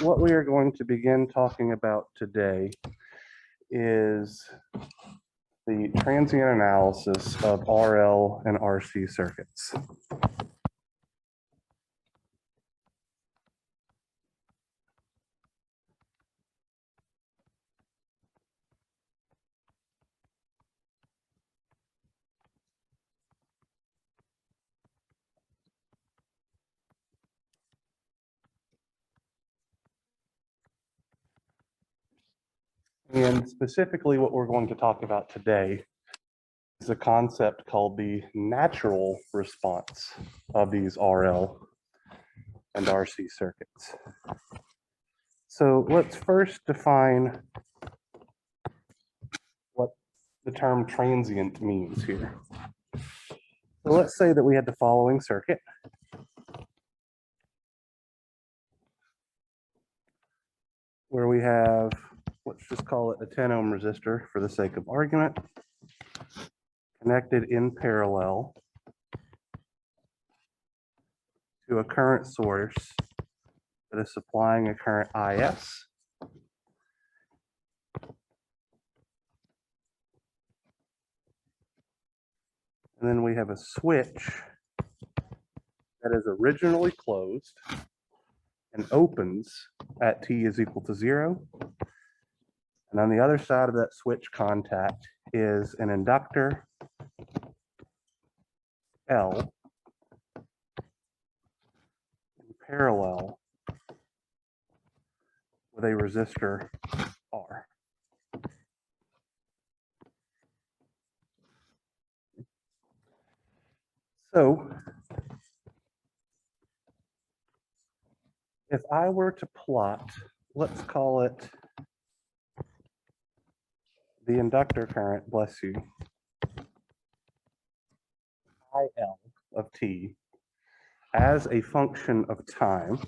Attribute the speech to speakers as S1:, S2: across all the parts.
S1: what we are going to begin talking about today is the transient analysis of RL and RC circuits. And specifically what we're going to talk about today is a concept called the natural response of these RL and RC circuits. So let's first define what the term transient means here. So let's say that we had the following circuit. Where we have, let's just call it a 10 ohm resistor for the sake of argument, connected in parallel to a current source that is supplying a current IS. And then we have a switch that is originally closed and opens at t is equal to 0. And on the other side of that switch contact is an inductor L in parallel with a resistor R. So if I were to plot, let's call it the inductor current, bless you, IL of t as a function of time,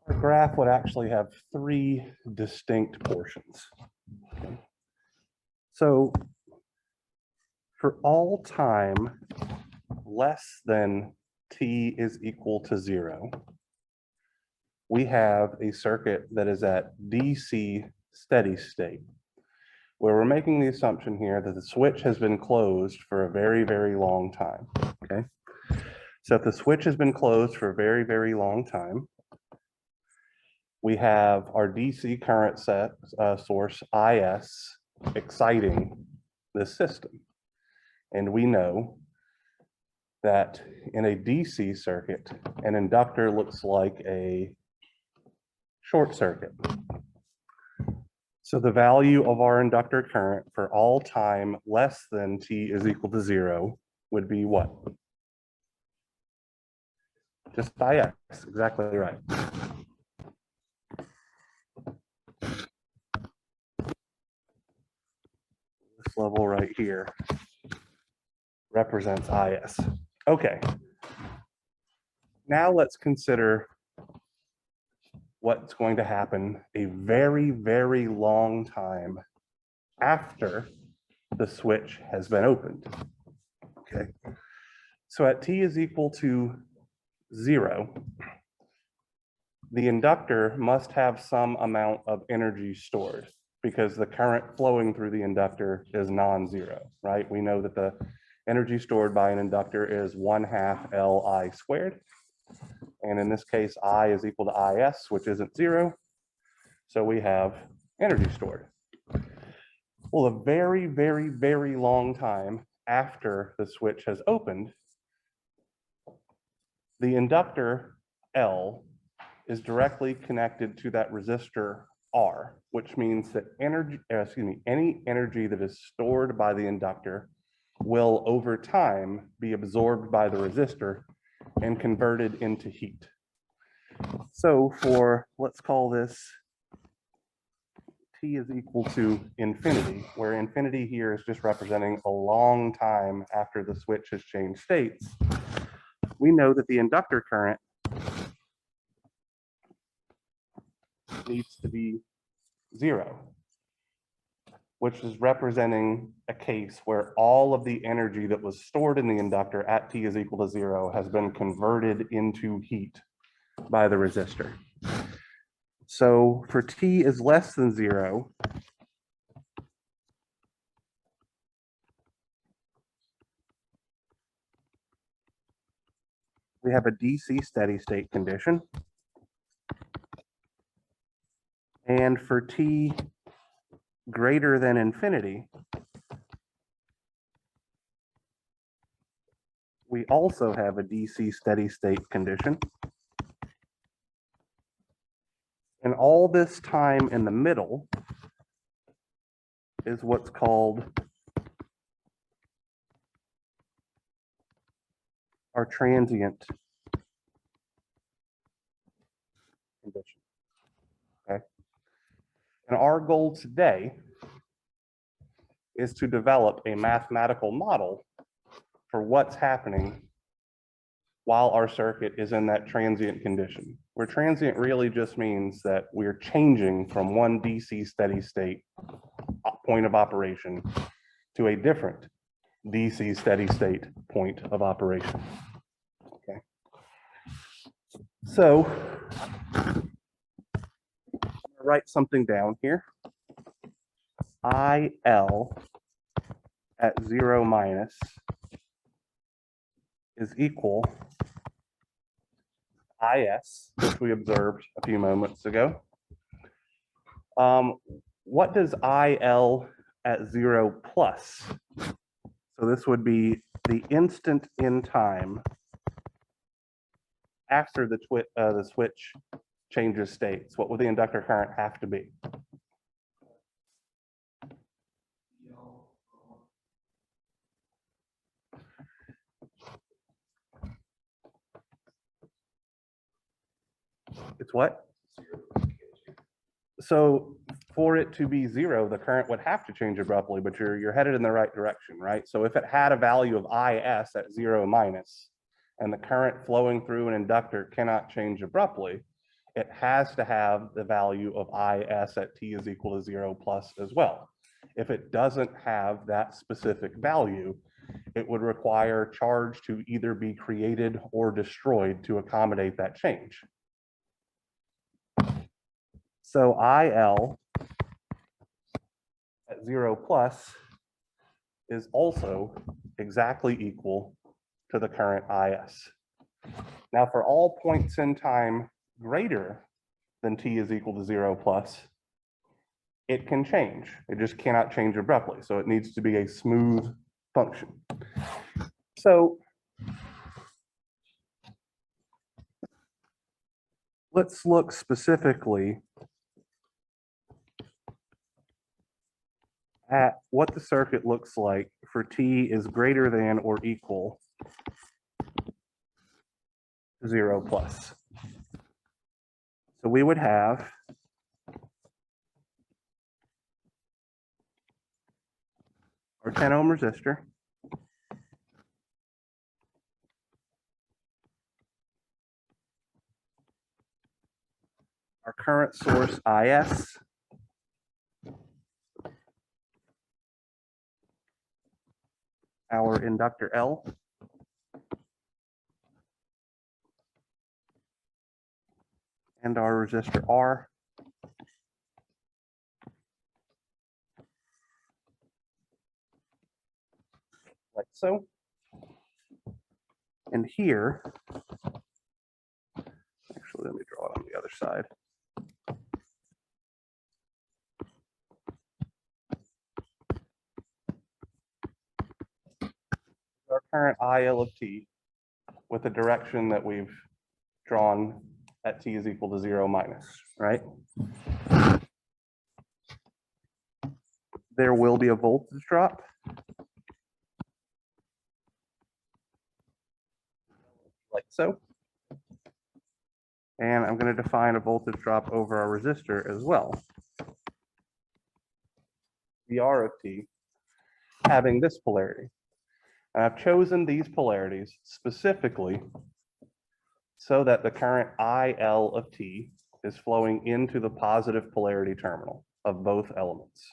S1: our graph would actually have 3 distinct portions. Okay. So for all time less than t is equal to 0, we have a circuit that is at DC steady state, where we're making the assumption here that the switch has been closed for a very, very long time. Okay. So if the switch has been closed for a very, very long time, we have our DC current source IS exciting this system. And we know that in a DC circuit, an inductor looks like a short circuit. So the value of our inductor current for all time less than t is equal to 0 would be what? Just IX, exactly right. This level right here represents IS. Okay. Now let's consider what's going to happen a very, very long time after the switch has been opened. Okay. So at t is equal to 0, the inductor must have some amount of energy stored because the current flowing through the inductor is non-zero, right? We know that the energy stored by an inductor is 1/2 Li squared. And in this case, I is equal to Is, which isn't 0. So we have energy stored. Well, a very, very, very long time after the switch has opened, the inductor L is directly connected to that resistor R, which means that any energy that is stored by the inductor will over time be absorbed by the resistor and converted into heat. So for, let's call this t is equal to infinity, where infinity here is just representing a long time after the switch has changed states, we know that the inductor current needs to be 0, which is representing a case where all of the energy that was stored in the inductor at t is equal to 0 has been converted into heat by the resistor. So for t is less than 0, we have a DC steady state condition. And for t greater than infinity, we also have a DC steady state condition. And all this time in the middle is what's called our transient condition. Okay. And our goal today is to develop a mathematical model for what's happening while our circuit is in that transient condition, where transient really just means that we're changing from one DC steady state point of operation to a different DC steady state point of operation. Okay. So I'm gonna write something down here. IL at 0 minus is equal IS, which we observed a few moments ago. What does IL at 0 plus? So this would be the instant in time after the switch changes states. What would the inductor current have to be? It's what? So for it to be 0, the current would have to change abruptly, but you're headed in the right direction, right? So if it had a value of IS at 0 minus, and the current flowing through an inductor cannot change abruptly, it has to have the value of IS at t is equal to 0 plus as well. If it doesn't have that specific value, it would require charge to either be created or destroyed to accommodate that change. So IL at 0 plus is also exactly equal to the current IS. Now for all points in time greater than t is equal to 0 plus, it can change. It just cannot change abruptly. So it needs to be a smooth function. So let's look specifically at what the circuit looks like for t is greater than or equal to 0 plus. So we would have our 10 ohm resistor, our current source IS, our inductor L, and our resistor R, like so. And here, actually, let me draw it on the other side. Our current IL of t with the direction that we've drawn at t is equal to 0 minus, right? There will be a voltage drop. Like so. And I'm going to define a voltage drop over our resistor as well. The R of t having this polarity. And I've chosen these polarities specifically so that the current IL of t is flowing into the positive polarity terminal of both elements.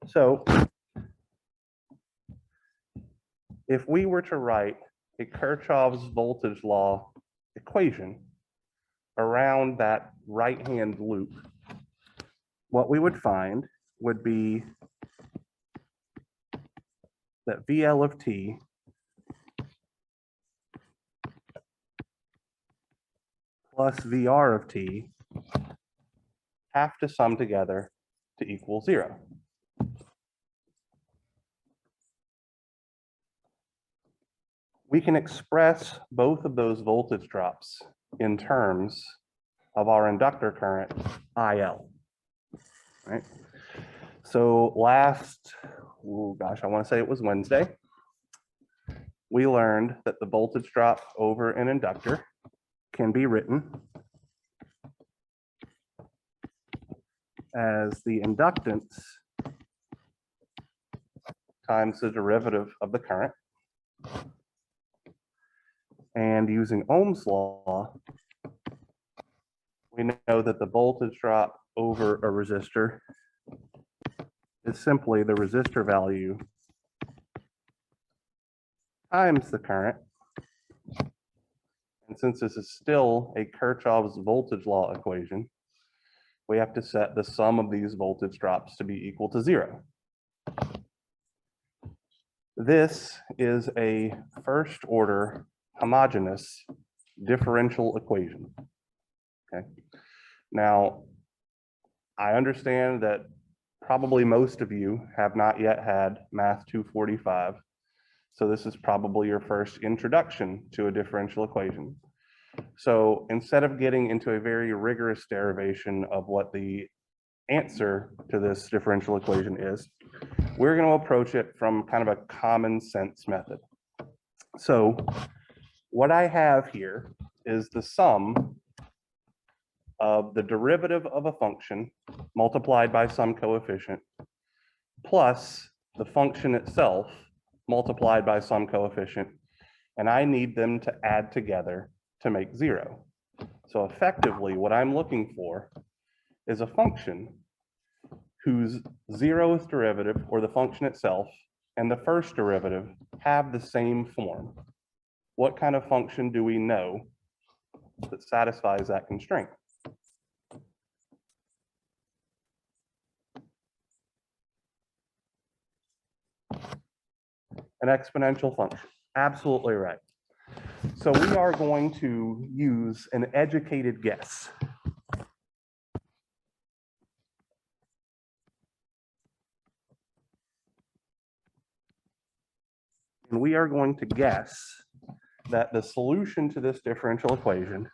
S1: So if we were to write a Kirchhoff's voltage law equation around that right-hand loop, what we would find would be that VL of t plus VR of t have to sum together to equal 0. We can express both of those voltage drops in terms of our inductor current IL, right? So last, oh gosh, I want to say it was Wednesday, we learned that the voltage drop over an inductor can be written as the inductance times the derivative of the current. And using Ohm's law, we know that the voltage drop over a resistor is simply the resistor value times the current. And since this is still a Kirchhoff's voltage law equation, we have to set the sum of these voltage drops to be equal to 0. This is a first order homogeneous differential equation. Okay. Now, I understand that probably most of you have not yet had Math 245. So this is probably your first introduction to a differential equation. So instead of getting into a very rigorous derivation of what the answer to this differential equation is, we're going to approach it from kind of a common sense method. So what I have here is the sum of the derivative of a function multiplied by some coefficient plus the function itself multiplied by some coefficient, and I need them to add together to make 0. So effectively, what I'm looking for is a function whose 0th derivative, or the function itself, and the first derivative have the same form. What kind of function do we know that satisfies that constraint? An exponential function. Absolutely right. So we are going to use an educated guess. And we are going to guess that the solution to this differential equation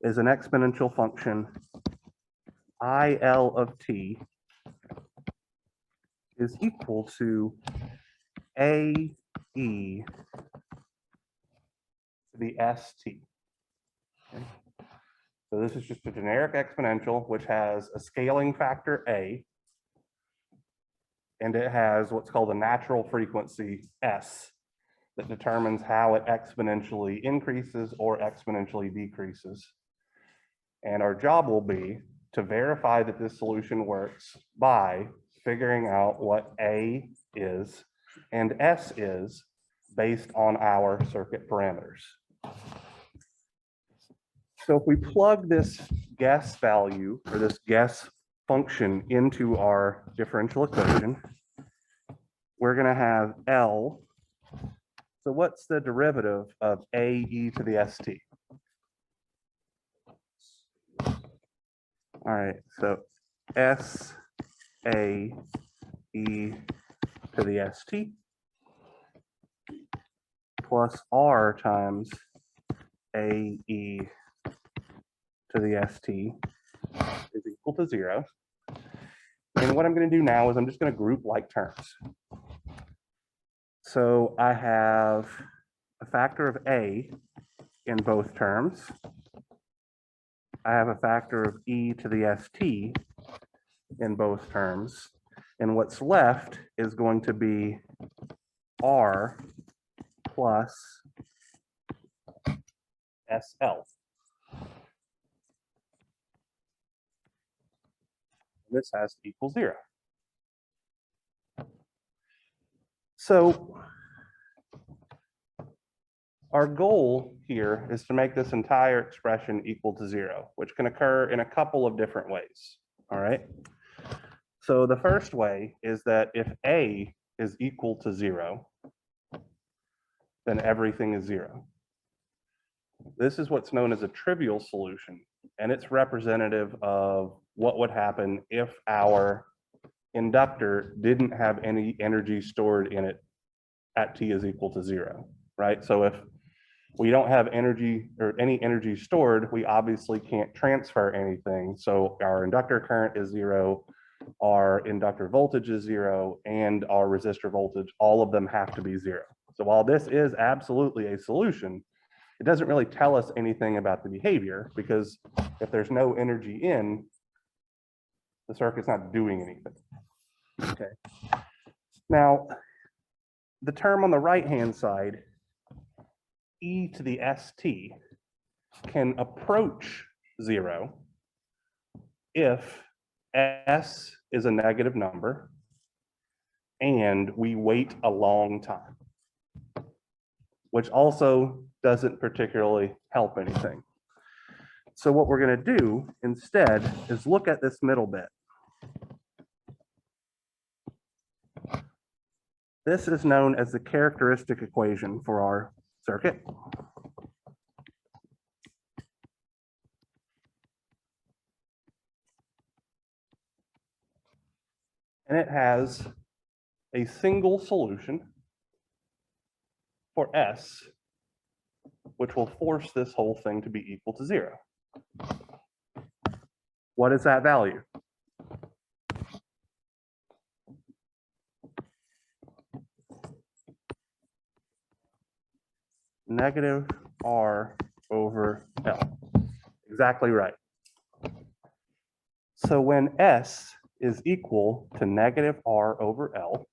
S1: is an exponential function IL of t is equal to AE to the ST. Okay. So this is just a generic exponential which has a scaling factor A, and it has what's called a natural frequency S that determines how it exponentially increases or exponentially decreases. And our job will be to verify that this solution works by figuring out what A is and S is based on our circuit parameters. So if we plug this guess value or this guess function into our differential equation, we're going to have L. So what's the derivative of AE to the ST? All right, so S A E to the ST plus R times AE to the ST is equal to 0. And what I'm going to do now is I'm just going to group like terms. So I have a factor of A in both terms. I have a factor of E to the ST in both terms. And what's left is going to be R plus SL. This has to equal 0. So our goal here is to make this entire expression equal to 0, which can occur in a couple of different ways. All right. So the first way is that if A is equal to 0, then everything is 0. This is what's known as a trivial solution, and it's representative of what would happen if our inductor didn't have any energy stored in it at t is equal to 0, right? So if we don't have energy or any energy stored, we obviously can't transfer anything. So our inductor current is 0, our inductor voltage is 0, and our resistor voltage, all of them have to be 0. So while this is absolutely a solution, it doesn't really tell us anything about the behavior, because if there's no energy in, the circuit's not doing anything. Okay. Now, the term on the right-hand side, e to the st, can approach 0 if s is a negative number and we wait a long time, which also doesn't particularly help anything. So what we're going to do instead is look at this middle bit. This is known as the characteristic equation for our circuit. And it has a single solution for S, which will force this whole thing to be equal to 0. What is that value? Negative R over L. Exactly right. So when S is equal to negative R over L,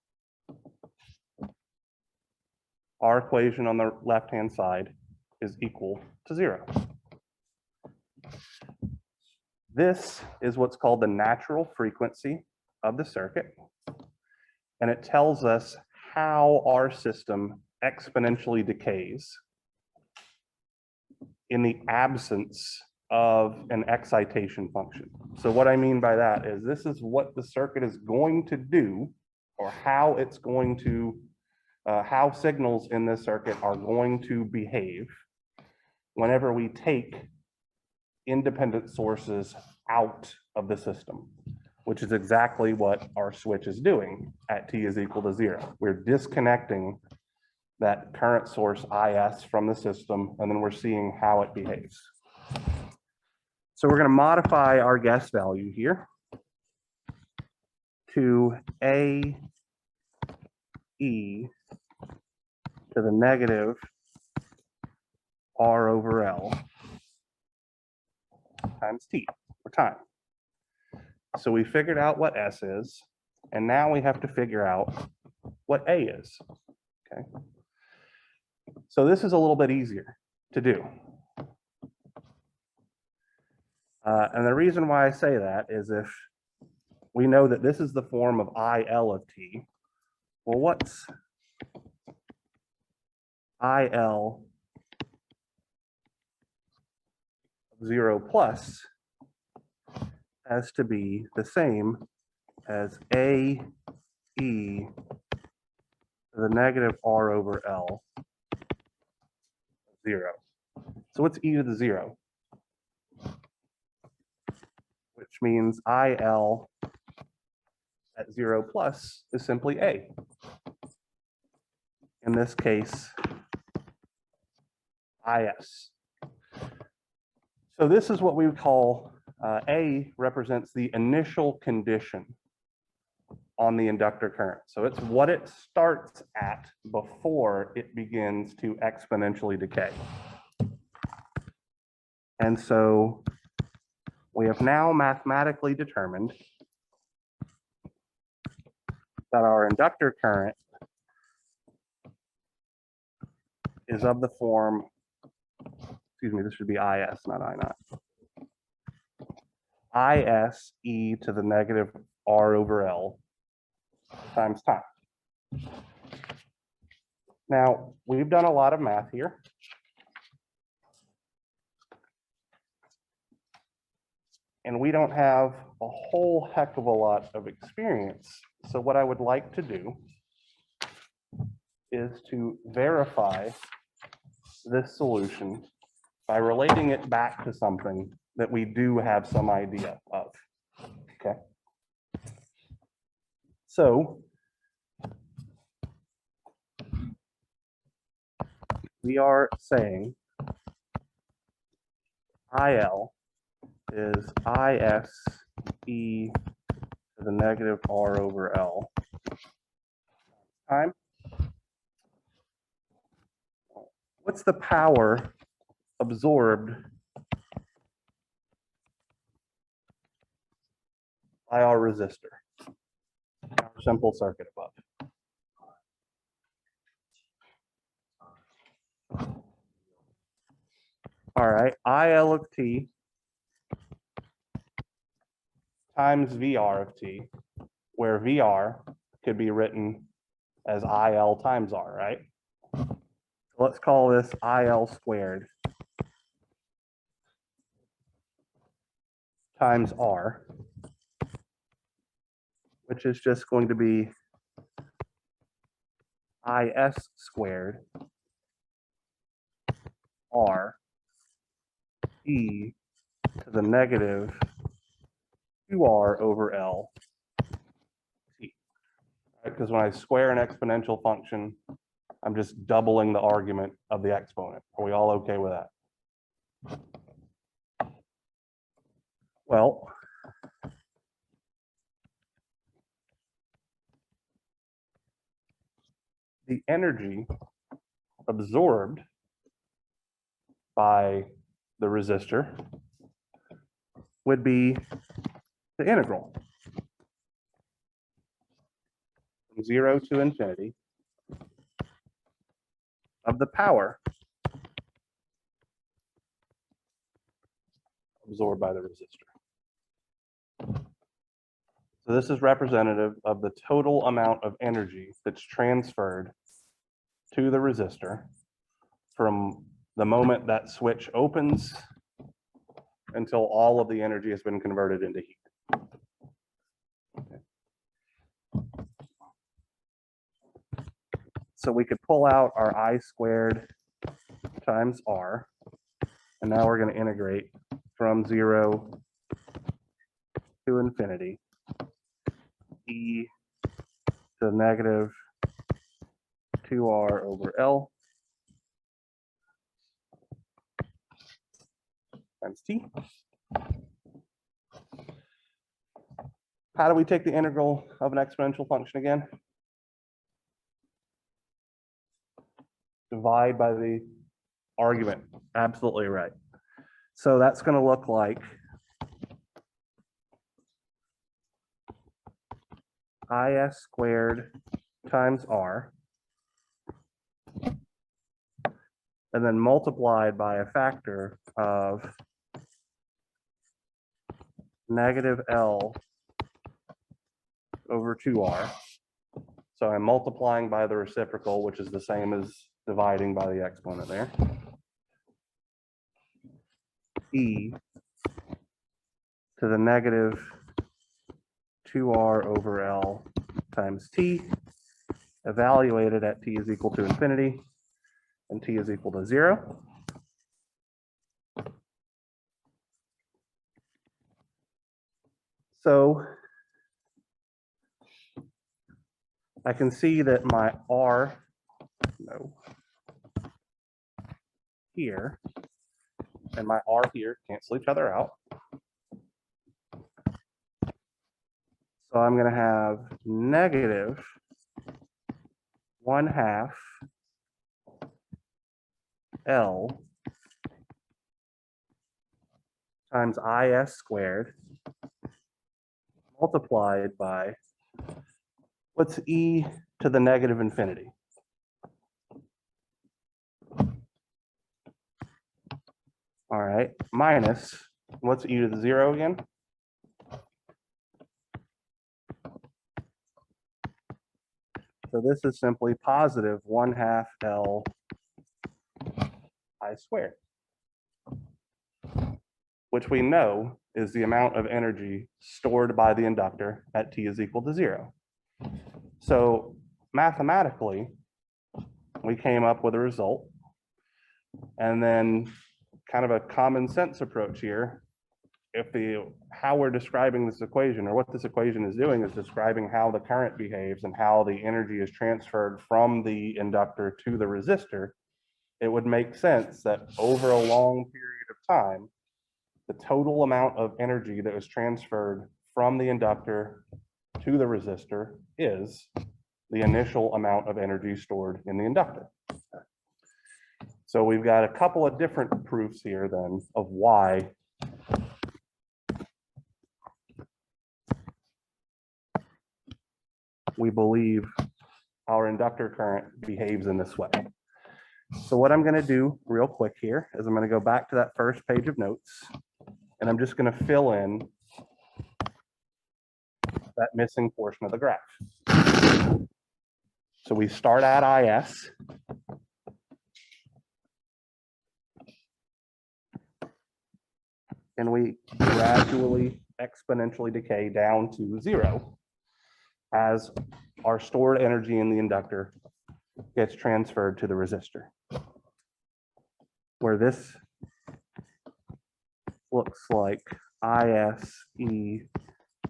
S1: our equation on the left-hand side is equal to 0. This is what's called the natural frequency of the circuit, and it tells us how our system exponentially decays in the absence of an excitation function. So what I mean by that is this is what the circuit is going to do, or how it's going to, how signals in this circuit are going to behave whenever we take independent sources out of the system, which is exactly what our switch is doing at t is equal to 0. We're disconnecting that current source IS from the system, and then we're seeing how it behaves. So we're going to modify our guess value here to A e to the negative R over L times t, or time. So we figured out what S is, and now we have to figure out what A is. Okay. So this is a little bit easier to do. And the reason why I say that is if we know that this is the form of IL of t, well, what's IL of 0 plus has to be the same as A e to the negative R over L 0. So what's e to the 0? Which means IL at 0 plus is simply A. In this case, IS. So this is what we would call, A represents the initial condition on the inductor current. So it's what it starts at before it begins to exponentially decay. And so we have now mathematically determined that our inductor current is of the form, excuse me, this should be IS, not I naught. IS e to the negative R over L times time. Now, we've done a lot of math here. And we don't have a whole heck of a lot of experience. So what I would like to do is to verify this solution by relating it back to something that we do have some idea of. Okay. So we are saying IL is IS e to the negative R over L time. What's the power absorbed by our resistor, our simple circuit above? All right, IL of t times VR of t, where VR could be written as IL times R, right? So let's call this IL squared times R, which is just going to be IS squared R e to the negative 2R over L t. Because when I square an exponential function, I'm just doubling the argument of the exponent. Are we all okay with that? Well, the energy absorbed by the resistor would be the integral from 0 to infinity of the power absorbed by the resistor. So this is representative of the total amount of energy that's transferred to the resistor from the moment that switch opens until all of the energy has been converted into heat. Okay. So we could pull out our I squared times R, and now we're going to integrate from 0 to infinity e to the negative 2R over L times t. How do we take the integral of an exponential function again? Divide by the argument. Absolutely right. So that's going to look like IS squared times R, and then multiplied by a factor of negative L over 2R. So I'm multiplying by the reciprocal, which is the same as dividing by the exponent there. E to the negative 2R over L times t, evaluated at t is equal to infinity and t is equal to 0. So I can see that my R, here, and my R here cancel each other out. So I'm going to have negative 1/2 L times IS squared multiplied by, what's e to the negative infinity? All right, minus, what's e to the 0 again? So this is simply positive 1/2 L I squared, which we know is the amount of energy stored by the inductor at t is equal to 0. So mathematically, we came up with a result, and then kind of a common sense approach here. If how we're describing this equation, or what this equation is doing, is describing how the current behaves and how the energy is transferred from the inductor to the resistor, it would make sense that over a long period of time, the total amount of energy that was transferred from the inductor to the resistor is the initial amount of energy stored in the inductor. So we've got a couple of different proofs here then of why we believe our inductor current behaves in this way. So what I'm going to do real quick here is I'm going to go back to that first page of notes, and I'm just going to fill in that missing portion of the graph. So we start at IS. And we gradually exponentially decay down to 0 as our stored energy in the inductor gets transferred to the resistor, where this looks like IS e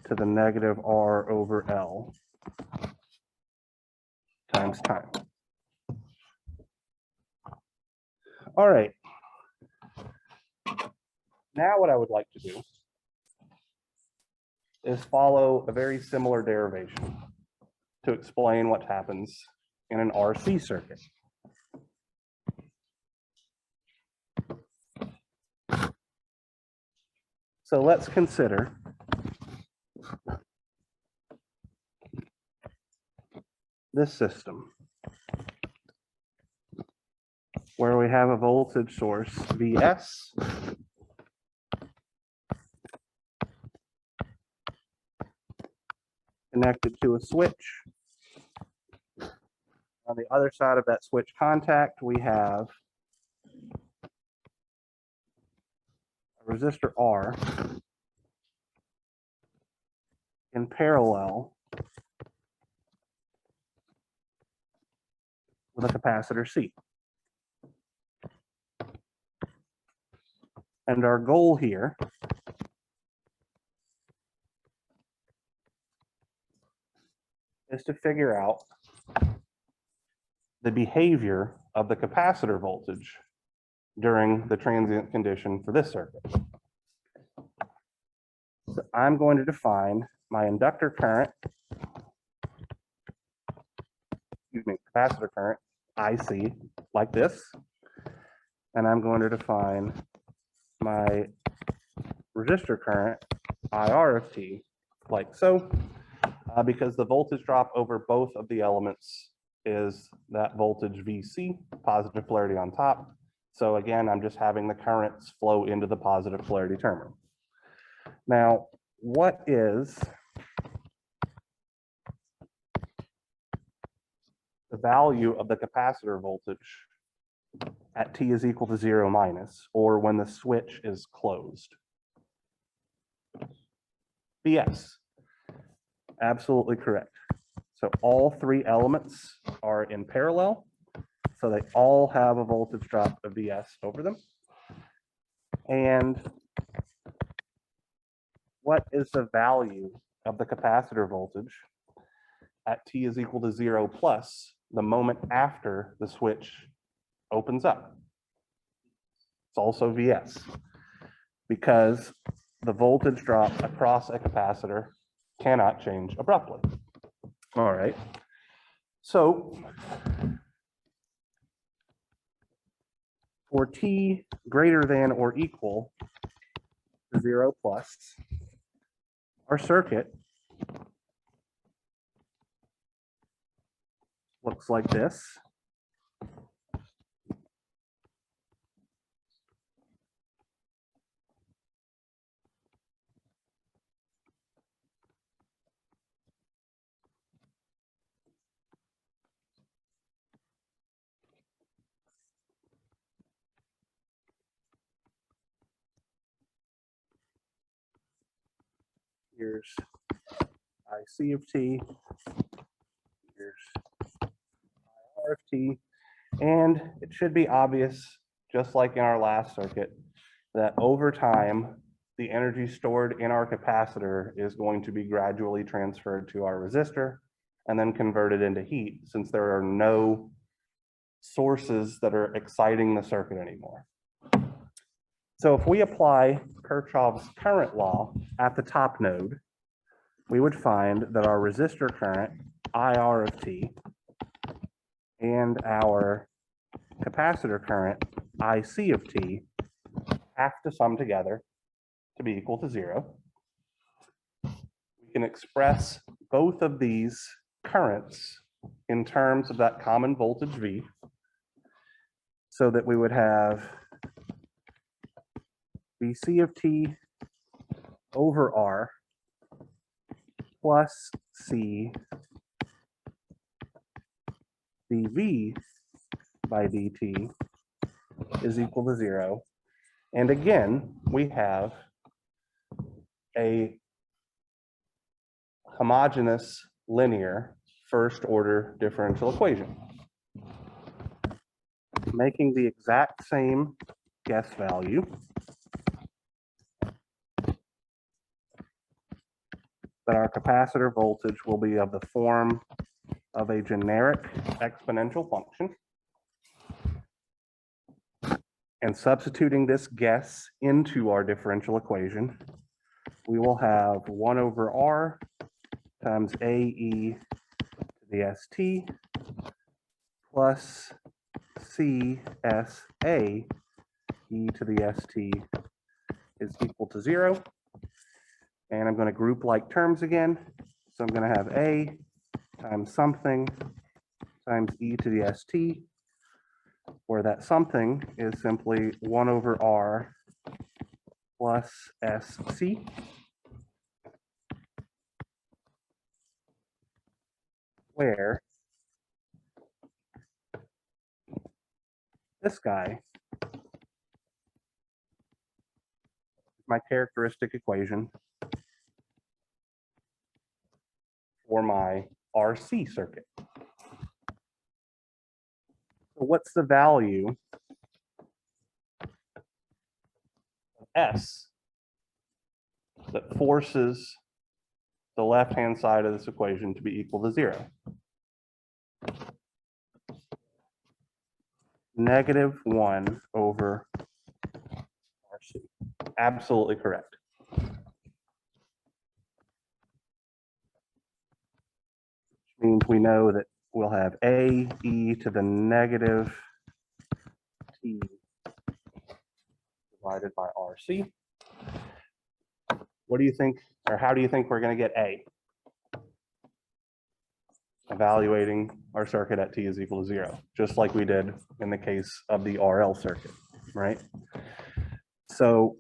S1: to the negative R over L times time. All right. Now what I would like to do is follow a very similar derivation to explain what happens in an RC circuit. So let's consider this system where we have a voltage source Vs connected to a switch. On the other side of that switch contact, we have a resistor R in parallel with a capacitor C. And our goal here is to figure out the behavior of the capacitor voltage during the transient condition for this circuit. So I'm going to define my inductor current, capacitor current, IC, like this. And I'm going to define my resistor current, IR of T, like so, because the voltage drop over both of the elements is that voltage VC, positive polarity on top. So again, I'm just having the currents flow into the positive polarity terminal. Now, what is the value of the capacitor voltage at T is equal to 0 minus, or when the switch is closed? Yes, absolutely correct. So all three elements are in parallel, so they all have a voltage drop of Vs over them. And what is the value of the capacitor voltage at T is equal to 0 plus the moment after the switch opens up? It's also Vs, because the voltage drop across a capacitor cannot change abruptly. All right. So for T greater than or equal to 0 plus, our circuit looks like this. here's IC of t, here's IR of t, and it should be obvious, just like in our last circuit, that over time, the energy stored in our capacitor is going to be gradually transferred to our resistor and then converted into heat, since there are no sources that are exciting the circuit anymore. So if we apply Kirchhoff's current law at the top node, we would find that our resistor current, IR of t, and our capacitor current, IC of t, have to sum together to be equal to 0. We can express both of these currents in terms of that common voltage V, so that we would have VC of t over R plus C dV by dt is equal to 0. And again, we have a homogeneous linear first order differential equation, making the exact same guess value that our capacitor voltage will be of the form of a generic exponential function. And substituting this guess into our differential equation, we will have 1 over R times AE to the ST plus CSA e to the ST is equal to 0. And I'm going to group like terms again. So I'm going to have A times something times e to the ST, where that something is simply 1 over R plus SC. Where this guy is my characteristic equation for my RC circuit. So what's the value of S that forces the left-hand side of this equation to be equal to 0? -1 over RC. Absolutely correct. Which means we know that we'll have A e to the negative t divided by RC. What do you think, or how do you think we're going to get A? Evaluating our circuit at t is equal to 0, just like we did in the case of the RL circuit, right? So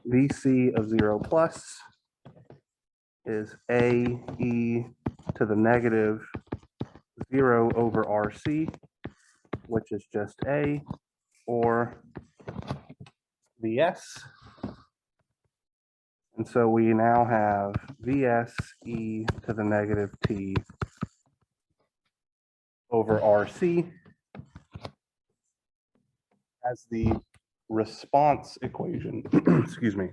S1: VC of 0 plus is A e to the negative 0 over RC, which is just A, or Vs. And so we now have Vs e to the negative t over RC as the response equation, excuse me,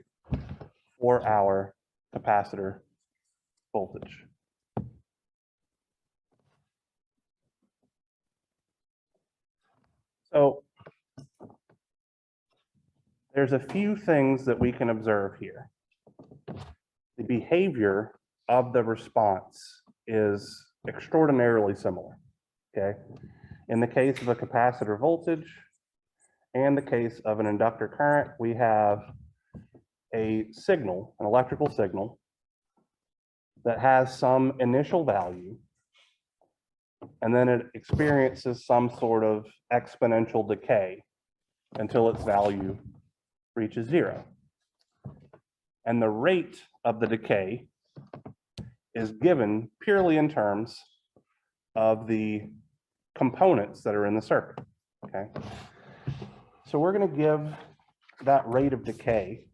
S1: for our capacitor voltage. So there's a few things that we can observe here. The behavior of the response is extraordinarily similar, okay? In the case of a capacitor voltage and the case of an inductor current, we have a signal, an electrical signal, that has some initial value, and then it experiences some sort of exponential decay until its value reaches 0. And the rate of the decay is given purely in terms of the components that are in the circuit, okay? So we're going to give that rate of decay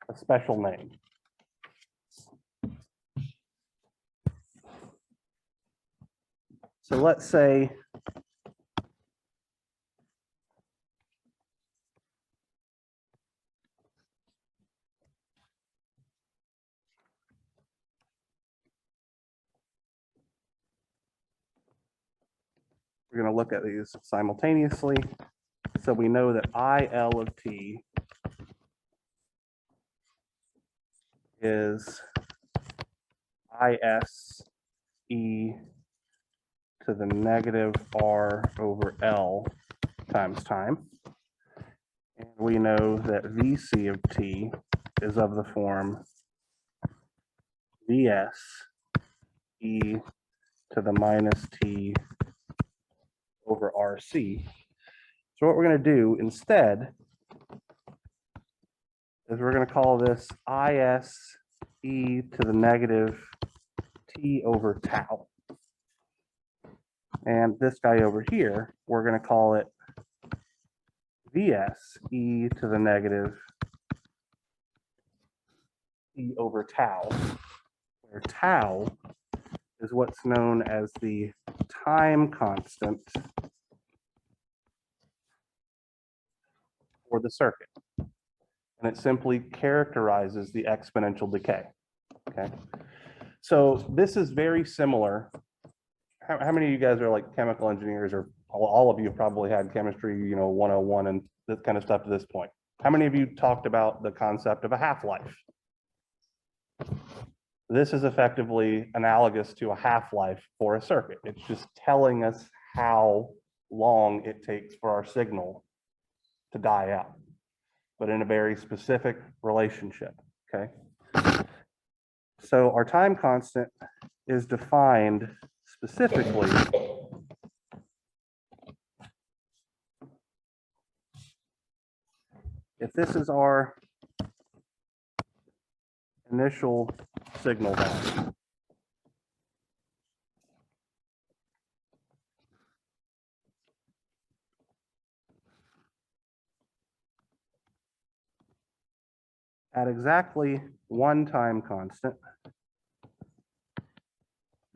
S1: a special name. So let's say we're going to look at these simultaneously. So we know that IL of t is IS e to the negative r over L times time. And we know that VC of t is of the form Vs e to the minus t over RC. So what we're going to do instead is we're going to call this IS e to the negative t over tau. And this guy over here, we're going to call it Vs e to the negative t over tau, where tau is what's known as the time constant for the circuit. And it simply characterizes the exponential decay. Okay. So this is very similar. How many of you guys are like chemical engineers, or all of you have probably had chemistry, 101 and this kind of stuff to this point? How many of you talked about the concept of a half-life? This is effectively analogous to a half-life for a circuit. It's just telling us how long it takes for our signal to die out, but in a very specific relationship, okay? So our time constant is defined specifically if this is our initial signal value. At exactly one time constant,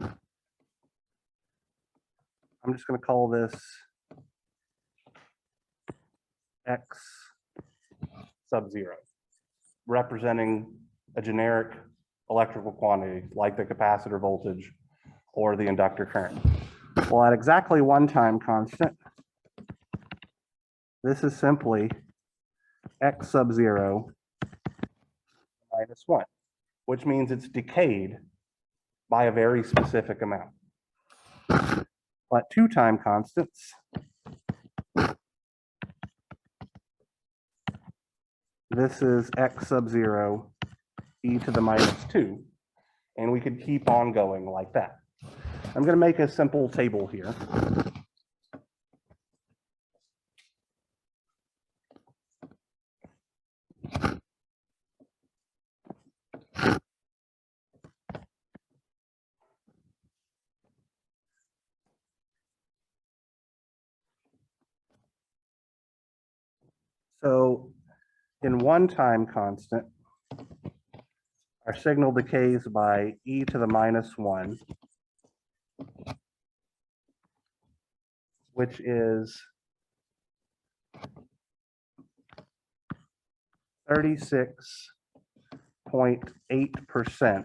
S1: I'm just going to call this X sub 0, representing a generic electrical quantity like the capacitor voltage or the inductor current. Well, at exactly one time constant, this is simply X sub 0 minus 1, which means it's decayed by a very specific amount. At two time constants, this is X sub 0 e to the minus 2, and we could keep on going like that. I'm going to make a simple table here. So in one time constant, our signal decays by e to the minus 1, which is 36.8%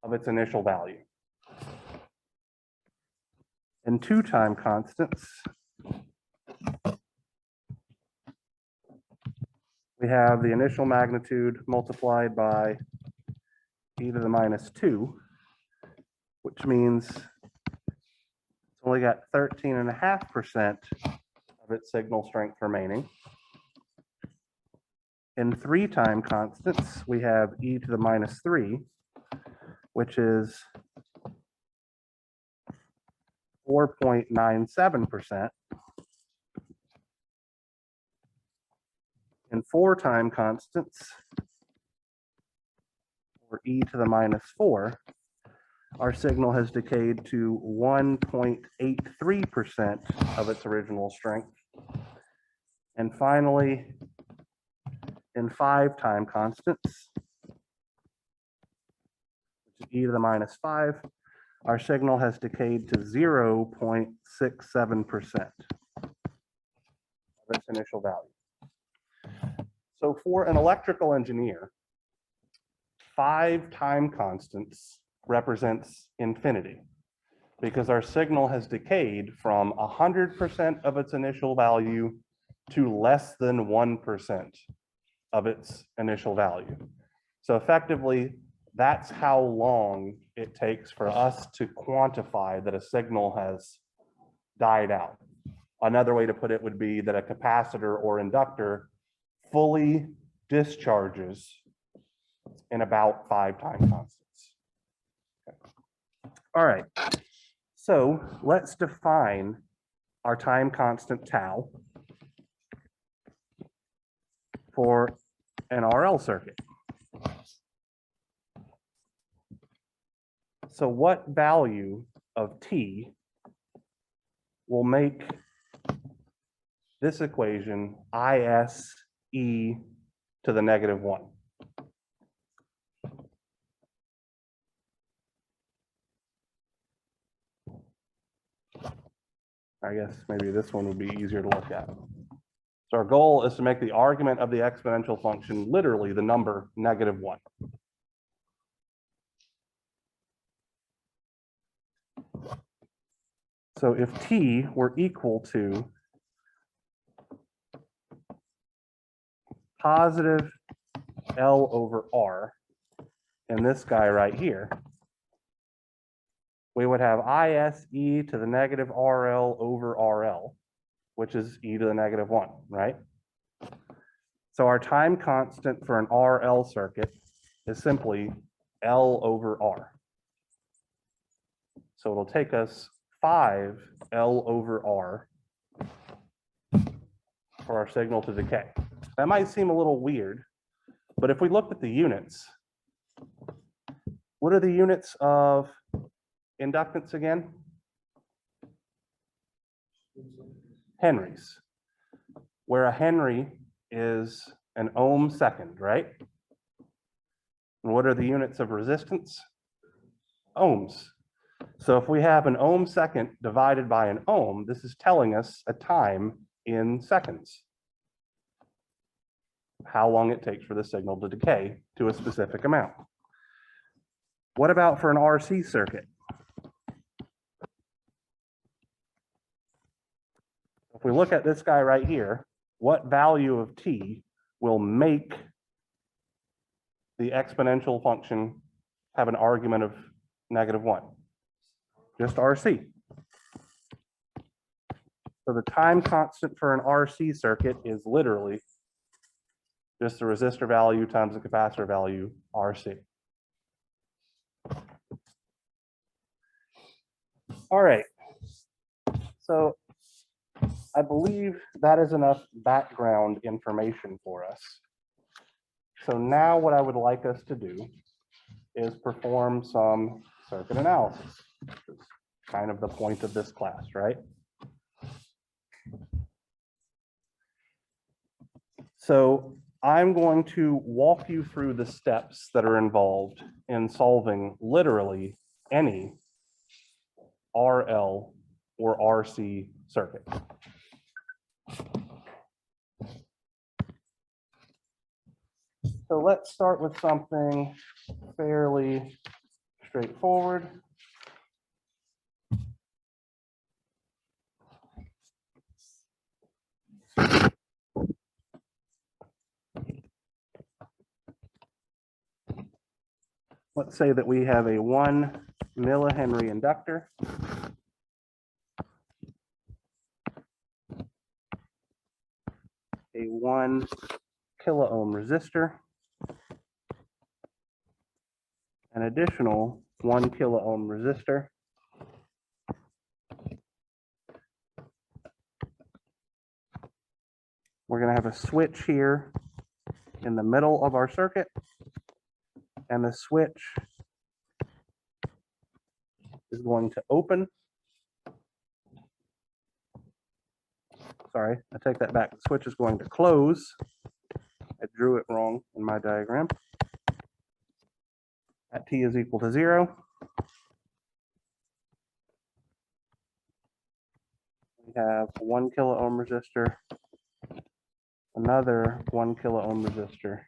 S1: of its initial value. In two time constants, we have the initial magnitude multiplied by e to the minus 2, which means it's only got 13.5% of its signal strength remaining. In three time constants, we have e to the minus 3, which is 4.97%. In four time constants, or e to the minus 4, our signal has decayed to 1.83% of its original strength. And finally, in 5 time constants, which is e to the minus 5, our signal has decayed to 0.67% of its initial value. So for an electrical engineer, 5 time constants represents infinity, because our signal has decayed from 100% of its initial value to less than 1% of its initial value. So effectively, that's how long it takes for us to quantify that a signal has died out. Another way to put it would be that a capacitor or inductor fully discharges in about 5 time constants. Okay. All right, so let's define our time constant tau for an RL circuit. So what value of t will make this equation IS e to the negative 1? I guess maybe this one would be easier to look at. So our goal is to make the argument of the exponential function literally the number negative 1. So if t were equal to positive L over R, and this guy right here, we would have IS e to the negative RL over RL, which is e to the negative 1, right? So our time constant for an RL circuit is simply L over R. So it'll take us 5 L over R for our signal to decay. That might seem a little weird, but if we looked at the units, what are the units of inductance again? Henries, where a Henry is an ohm second, right? And what are the units of resistance? Ohms. So if we have an ohm second divided by an ohm, this is telling us a time in seconds, how long it takes for the signal to decay to a specific amount. What about for an RC circuit? If we look at this guy right here, what value of t will make the exponential function have an argument of negative 1? Just RC. So the time constant for an RC circuit is literally just the resistor value times the capacitor value, RC. All right. So I believe that is enough background information for us. So now what I would like us to do is perform some circuit analysis. It's kind of the point of this class, right? So I'm going to walk you through the steps that are involved in solving literally any RL or RC circuit. So let's start with something fairly straightforward. Let's say that we have a 1 millihenry inductor. A 1 kilo ohm resistor. An additional 1 kilo ohm resistor. We're going to have a switch here in the middle of our circuit, and the switch is going to open. Sorry, I take that back. The switch is going to close. I drew it wrong in my diagram. At t is equal to 0, we have a 1 kilo ohm resistor, another 1 kilo ohm resistor,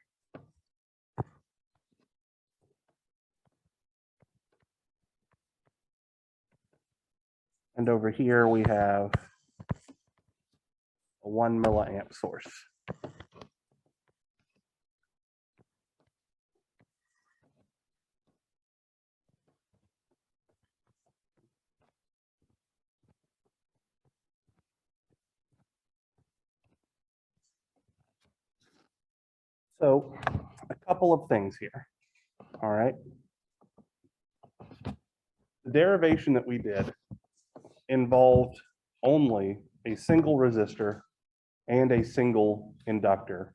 S1: and over here we have a 1 milliamp source. So a couple of things here, all right? The derivation that we did involved only a single resistor and a single inductor,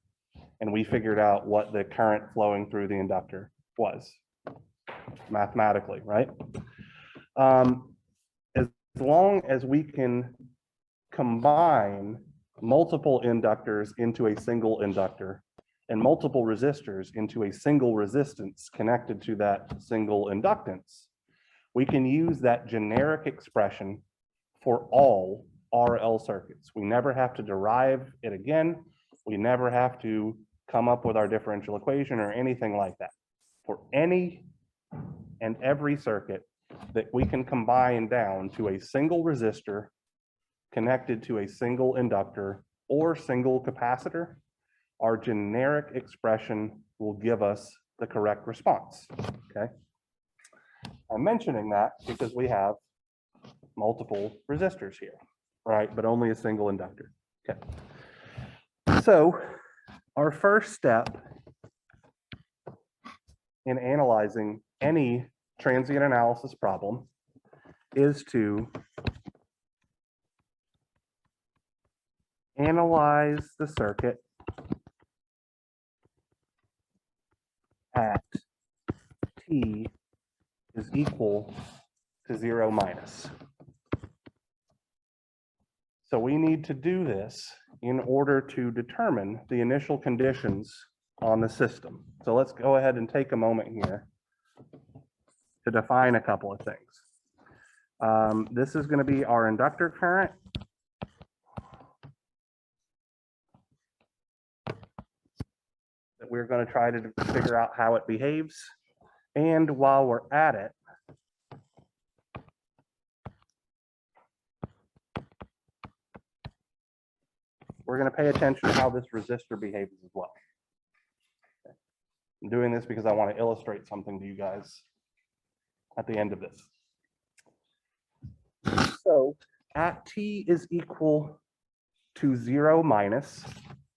S1: and we figured out what the current flowing through the inductor was mathematically, right? As long as we can combine multiple inductors into a single inductor and multiple resistors into a single resistance connected to that single inductance, we can use that generic expression for all RL circuits. We never have to derive it again. We never have to come up with our differential equation or anything like that. For any and every circuit that we can combine down to a single resistor connected to a single inductor or single capacitor, our generic expression will give us the correct response, okay? I'm mentioning that because we have multiple resistors here, right? But only a single inductor, okay? So our first step in analyzing any transient analysis problem is to analyze the circuit at t is equal to 0 minus. So we need to do this in order to determine the initial conditions on the system. So let's go ahead and take a moment here to define a couple of things. This is going to be our inductor current. That we're going to try to figure out how it behaves. And while we're at it, we're going to pay attention to how this resistor behaves as well. Okay. I'm doing this because I want to illustrate something to you guys at the end of this. So at t is equal to 0 minus,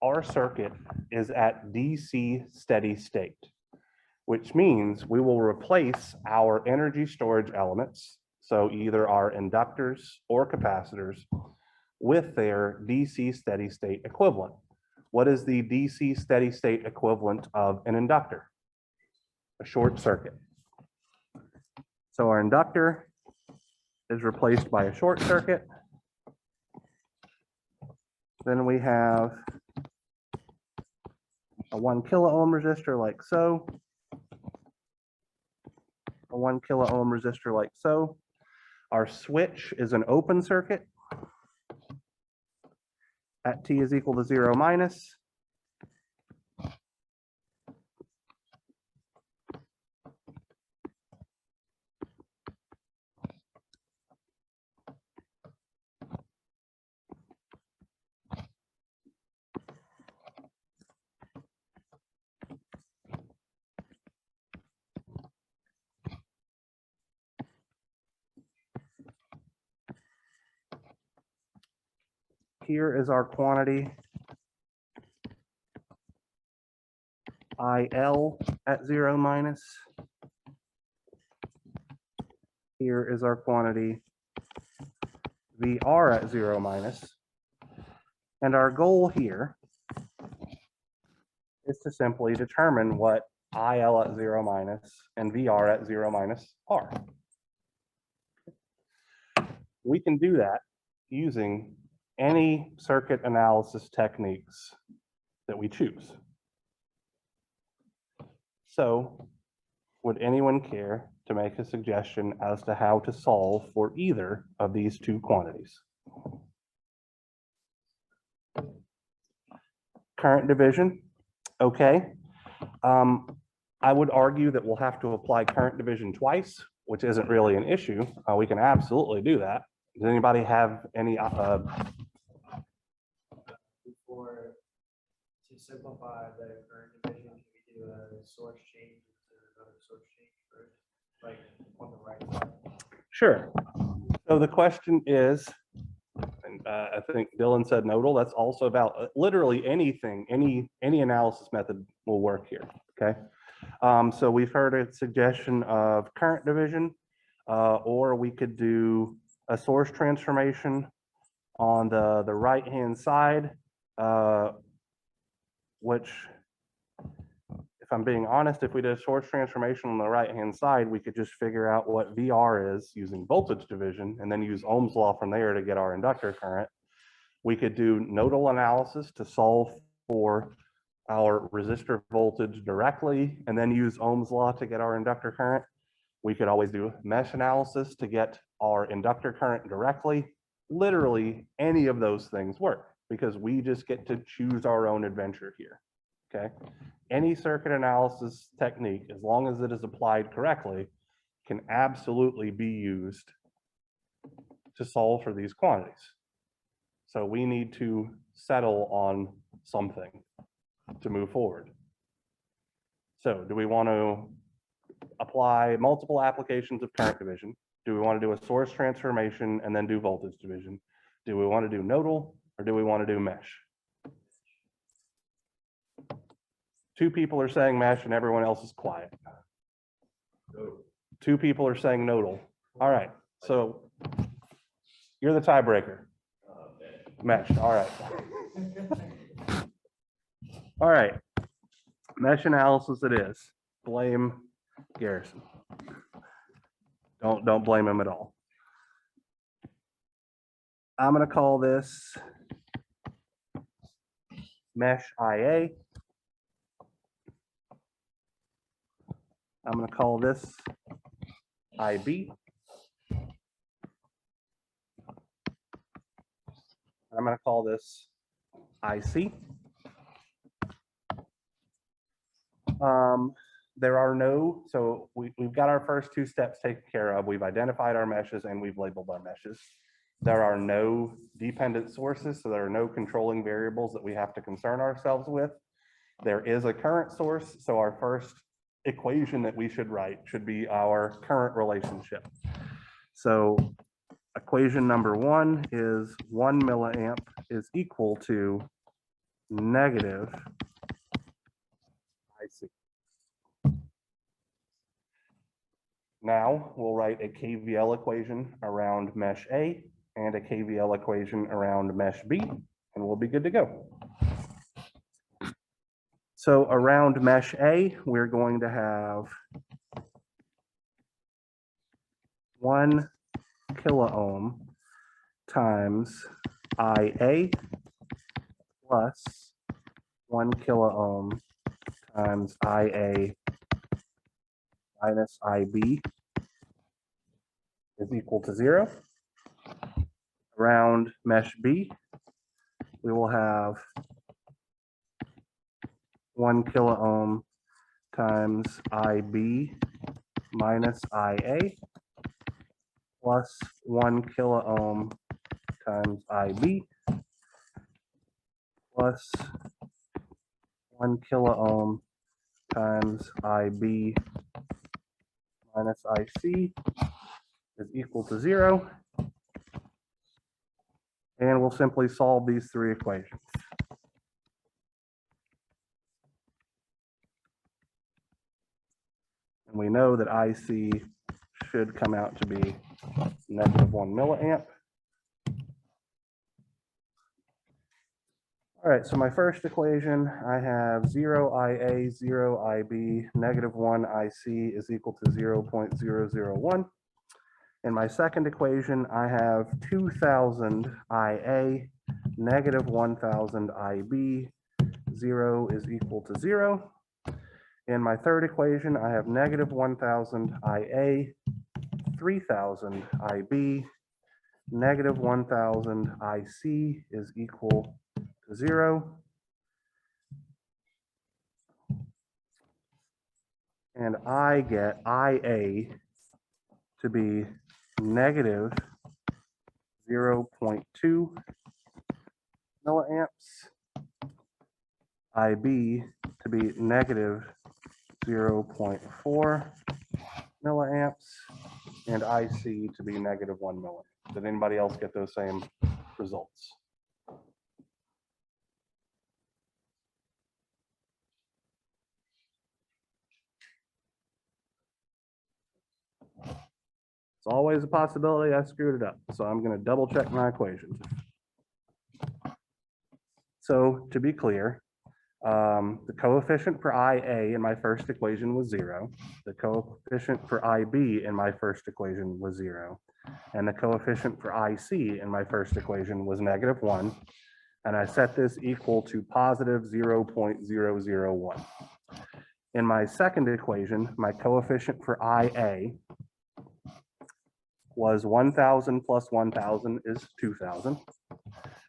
S1: our circuit is at DC steady state, which means we will replace our energy storage elements, so either our inductors or capacitors, with their DC steady state equivalent. What is the DC steady state equivalent of an inductor? A short circuit. So our inductor is replaced by a short circuit. Then we have a 1 kilo ohm resistor like so, a 1 kilo ohm resistor like so. Our switch is an open circuit at t is equal to 0 minus. Here is our quantity IL at 0 minus. Here is our quantity VR at 0 minus. And our goal here is to simply determine what IL at 0 minus and VR at 0 minus are. We can do that using any circuit analysis techniques that we choose. So would anyone care to make a suggestion as to how to solve for either of these two quantities? Current division, okay. I would argue that we'll have to apply current division twice, which isn't really an issue. We can absolutely do that. Does anybody have any?
S2: Before, to simplify the current division, can we do a source change to another source change first, like on the right side?
S1: Sure. So the question is, and I think Dylan said nodal. That's also about literally anything, any analysis method will work here. Okay. So we've heard a suggestion of current division, or we could do a source transformation on the right-hand side, which, if I'm being honest, if we did a source transformation on the right-hand side, we could just figure out what VR is using voltage division and then use Ohm's law from there to get our inductor current. We could do nodal analysis to solve for our resistor voltage directly and then use Ohm's law to get our inductor current. We could always do mesh analysis to get our inductor current directly. Literally any of those things work because we just get to choose our own adventure here, okay? Any circuit analysis technique, as long as it is applied correctly, can absolutely be used to solve for these quantities. So we need to settle on something to move forward. So do we want to apply multiple applications of current division? Do we want to do a source transformation and then do voltage division? Do we want to do nodal or do we want to do mesh? Two people are saying mesh and everyone else is quiet. Two people are saying nodal. All right, so you're the tiebreaker. Mesh, all right. All right, mesh analysis it is. Blame Garrison. Don't blame him at all. I'm gonna call this mesh IA. I'm gonna call this IB. I'm gonna call this IC. There are no, so we've got our first two steps taken care of. We've identified our meshes and we've labeled our meshes. There are no dependent sources, so there are no controlling variables that we have to concern ourselves with. There is a current source, so our first equation that we should write should be our current relationship. So equation number one is 1 milliamp is equal to negative IC. Now we'll write a KVL equation around mesh A and a KVL equation around mesh B, and we'll be good to go. So around mesh A, we're going to have 1 kiloohm times IA plus 1 kiloohm times IA minus IB is equal to 0. Around mesh B, we will have 1 kiloohm times IB minus IA plus 1 kiloohm times IB plus 1 kiloohm times IB minus IC is equal to 0. And we'll simply solve these three equations. And we know that IC should come out to be negative 1 milliamp. All right, so my first equation, I have 0 IA, 0 IB, negative 1 IC is equal to 0.001. In my second equation, I have 2000 IA, negative 1000 IB, 0 is equal to 0. In my third equation, I have negative 1,000 IA, 3,000 IB, negative 1,000 IC is equal to 0. And I get IA to be negative 0.2 milliamps, IB to be negative 0.4 milliamps, and IC to be negative 1 milliamp. Did anybody else get those same results? It's always a possibility I screwed it up, so I'm going to double check my equations. So to be clear, the coefficient for IA in my first equation was 0. The coefficient for IB in my first equation was 0. And the coefficient for IC in my first equation was negative 1. And I set this equal to positive 0.001. In my second equation, my coefficient for IA was 1,000 plus 1,000 is 2,000.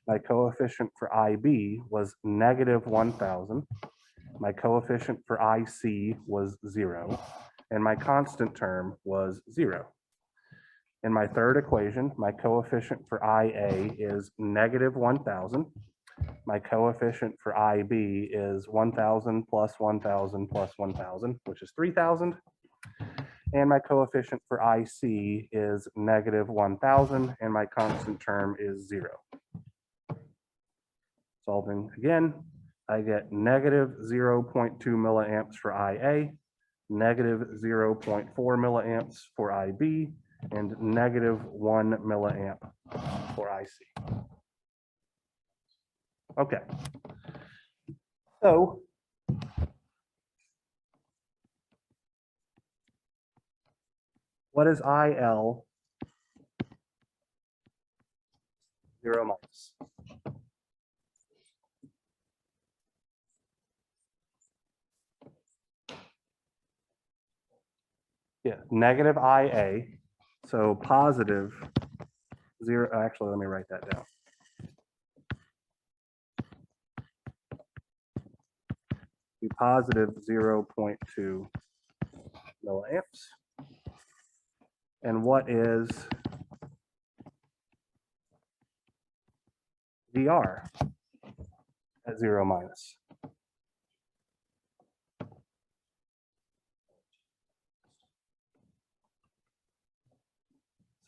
S1: My coefficient for IB was negative 1,000. My coefficient for IC was 0. And my constant term was 0. In my third equation, my coefficient for IA is negative 1,000. My coefficient for IB is 1,000 plus 1,000 plus 1,000, which is 3,000. And my coefficient for IC is negative 1,000, and my constant term is 0. Solving again, I get negative 0.2 milliamps for IA, negative 0.4 milliamps for IB, and negative 1 milliamp for IC. Okay. So what is IL 0 minus? Yeah, negative IA, so positive 0, actually, let me write that down. Be positive 0.2 milliamps. And what is VR at 0 minus?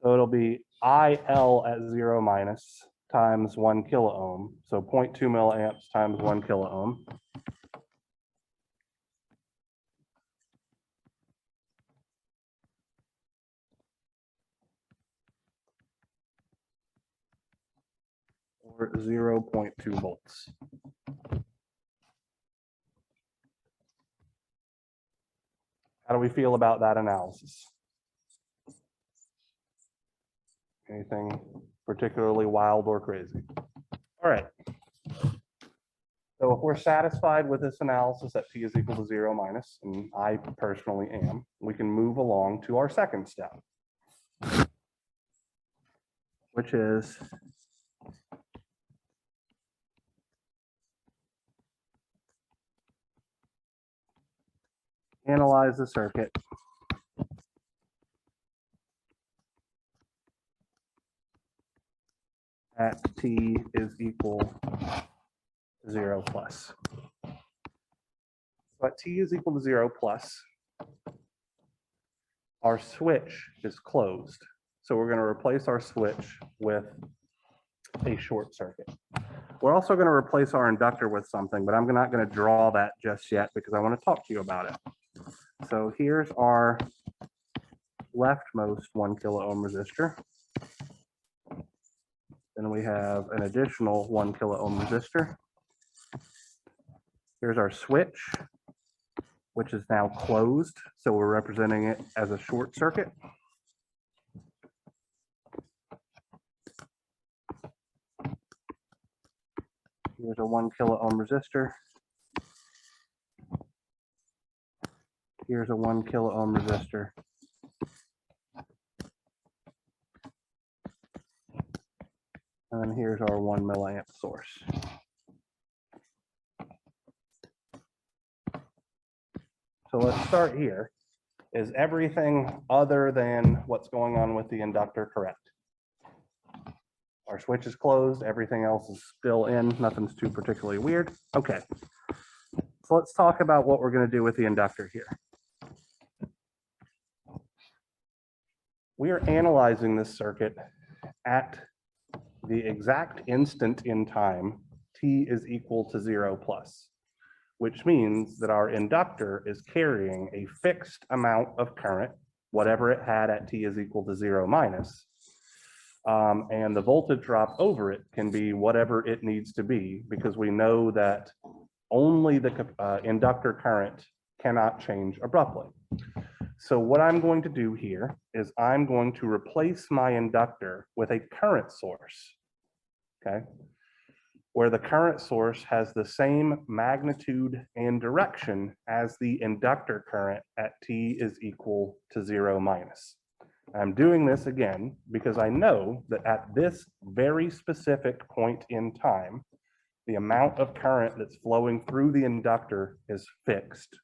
S1: So it'll be IL at 0 minus times 1 kilo ohm. So 0.2 milliamps times 1 kilo ohm. Or 0.2 volts. How do we feel about that analysis? Anything particularly wild or crazy? All right. So if we're satisfied with this analysis that T is equal to 0 minus, and I personally am, we can move along to our second step, which is analyze the circuit at T is equal to 0 plus. So at T is equal to 0 plus, our switch is closed. So we're going to replace our switch with a short circuit. We're also going to replace our inductor with something, but I'm not going to draw that just yet because I want to talk to you about it. So here's our leftmost 1 kilo ohm resistor. Then we have an additional 1 kilo ohm resistor. Here's our switch, which is now closed. So we're representing it as a short circuit. Here's a 1 kilo ohm resistor. Here's a 1 kilo ohm resistor. And then here's our 1 milliamp source. So let's start here. Is everything other than what's going on with the inductor correct? Our switch is closed, everything else is still in, nothing's too particularly weird. Okay. So let's talk about what we're going to do with the inductor here. We are analyzing this circuit at the exact instant in time t is equal to 0 plus, which means that our inductor is carrying a fixed amount of current, whatever it had at t is equal to 0 minus. And the voltage drop over it can be whatever it needs to be, because we know that only the inductor current cannot change abruptly. So what I'm going to do here is I'm going to replace my inductor with a current source, okay, where the current source has the same magnitude and direction as the inductor current at t is equal to 0 minus. I'm doing this again because I know that at this very specific point in time, the amount of current that's flowing through the inductor is fixed,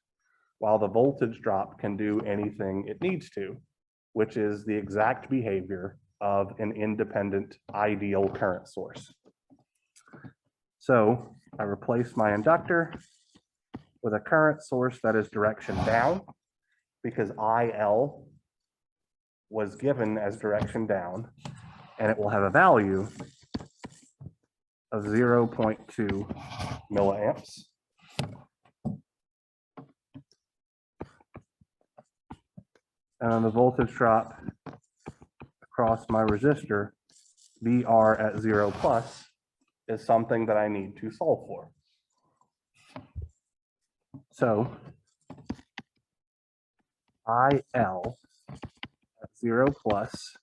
S1: while the voltage drop can do anything it needs to, which is the exact behavior of an independent ideal current source. So I replace my inductor with a current source that is direction down, because IL was given as direction down, and it will have a value of 0.2 milliamps. And then the voltage drop across my resistor, VR at 0 plus, is something that I need to solve for. So IL at 0 plus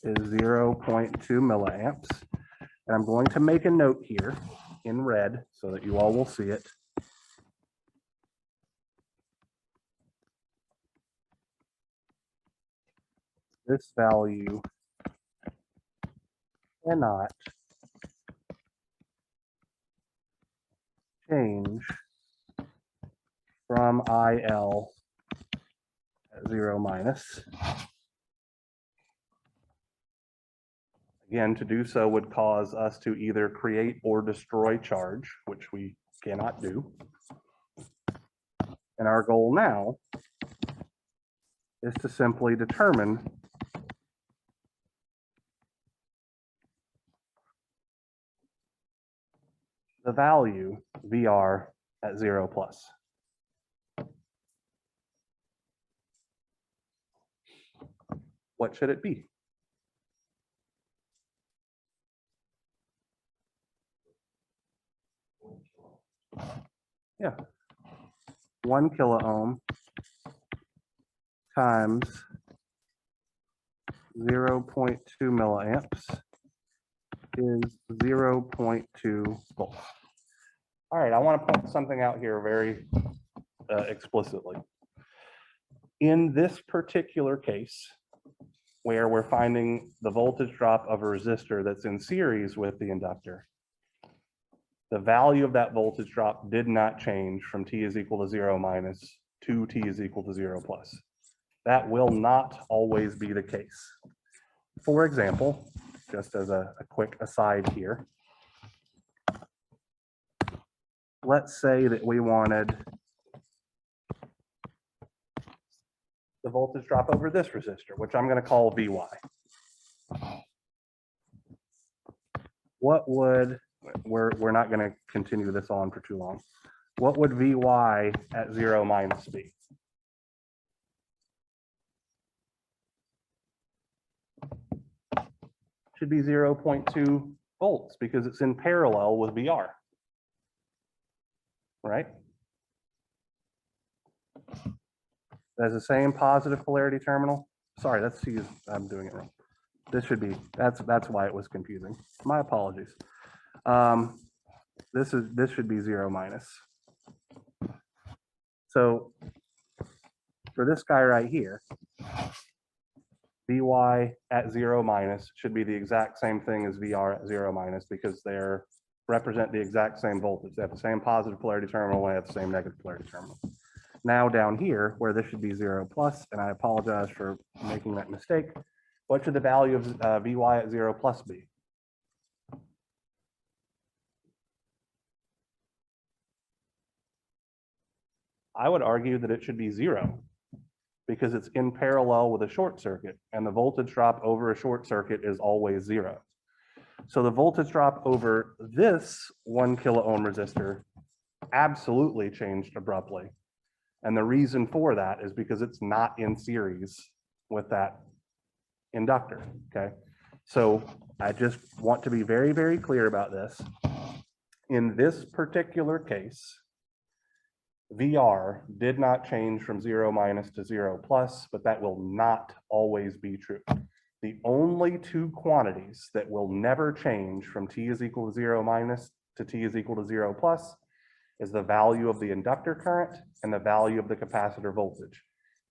S1: is 0.2 milliamps. And I'm going to make a note here in red so that you all will see it. This value cannot change from IL at 0 minus. Again, to do so would cause us to either create or destroy charge, which we cannot do. And our goal now is to simply determine the value VR at 0 plus. What should it be? Yeah, 1 kilo ohm times 0.2 milliamps is 0.2 volts. All right, I want to point something out here very explicitly. In this particular case, where we're finding the voltage drop of a resistor that's in series with the inductor, the value of that voltage drop did not change from t is equal to 0 minus to t is equal to 0 plus. That will not always be the case. For example, just as a quick aside here, let's say that we wanted the voltage drop over this resistor, which I'm going to call Vy. What would, we're not going to continue this on for too long. What would Vy at 0 minus be? Should be 0.2 volts because it's in parallel with VR, right? That's the same positive polarity terminal. Sorry, that's, I'm doing it wrong. This should be, that's why it was confusing. My apologies. This should be 0 minus. So for this guy right here, Vy at 0 minus should be the exact same thing as Vr at 0 minus because they're represent the exact same voltage. They have the same positive polarity terminal, they have the same negative polarity terminal. Now down here, where this should be 0 plus, and I apologize for making that mistake, what should the value of Vy at 0 plus be? I would argue that it should be 0 because it's in parallel with a short circuit, and the voltage drop over a short circuit is always 0. So the voltage drop over this 1 kilo ohm resistor absolutely changed abruptly. And the reason for that is because it's not in series with that inductor, okay? So I just want to be very, very clear about this. In this particular case, VR did not change from 0 minus to 0 plus, but that will not always be true. The only two quantities that will never change from t is equal to 0 minus to t is equal to 0 plus is the value of the inductor current and the value of the capacitor voltage.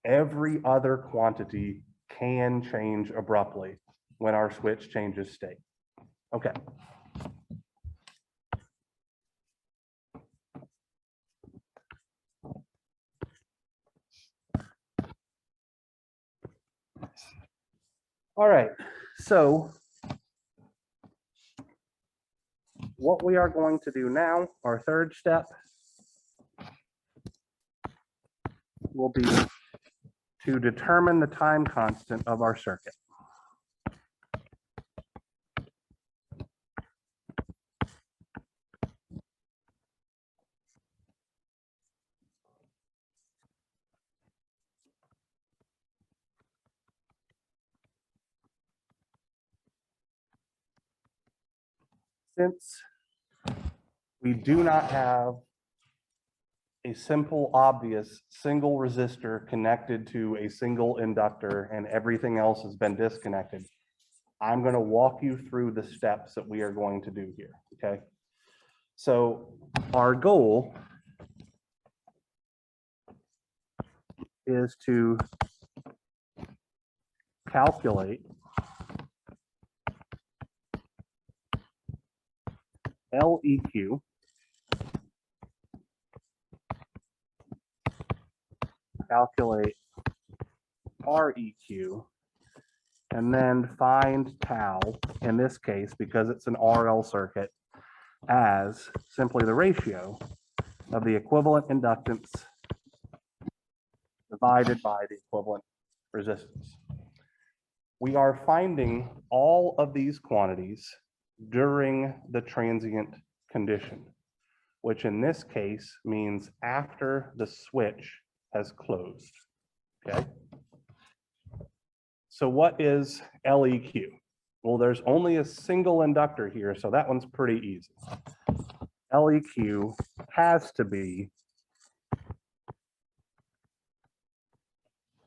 S1: Every other quantity can change abruptly when our switch changes state. Okay. All right, so what we are going to do now, our third step, will be to determine the time constant of our circuit. Since we do not have a simple, obvious single resistor connected to a single inductor and everything else has been disconnected, I'm going to walk you through the steps that we are going to do here, okay? So our goal is to calculate LEQ, calculate REQ, and then find tau, in this case, because it's an RL circuit, as simply the ratio of the equivalent inductance divided by the equivalent resistance. We are finding all of these quantities during the transient condition, which in this case means after the switch has closed, okay? So what is LEQ? Well, there's only a single inductor here, so that one's pretty easy. LEQ has to be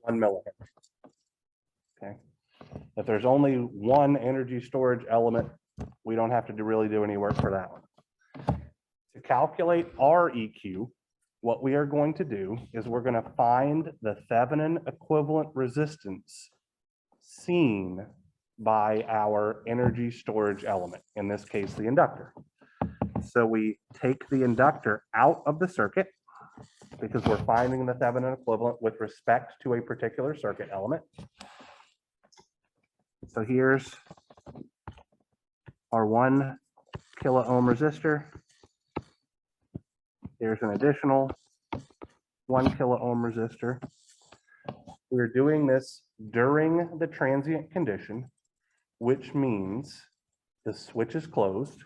S1: 1 millihenry, okay? If there's only one energy storage element, we don't have to really do any work for that one. To calculate REQ, what we are going to do is we're going to find the Thevenin equivalent resistance seen by our energy storage element, in this case, the inductor. So we take the inductor out of the circuit because we're finding the Thevenin equivalent with respect to a particular circuit element. So here's our 1 kilo ohm resistor. Here's an additional 1 kilo ohm resistor. We're doing this during the transient condition, which means the switch is closed.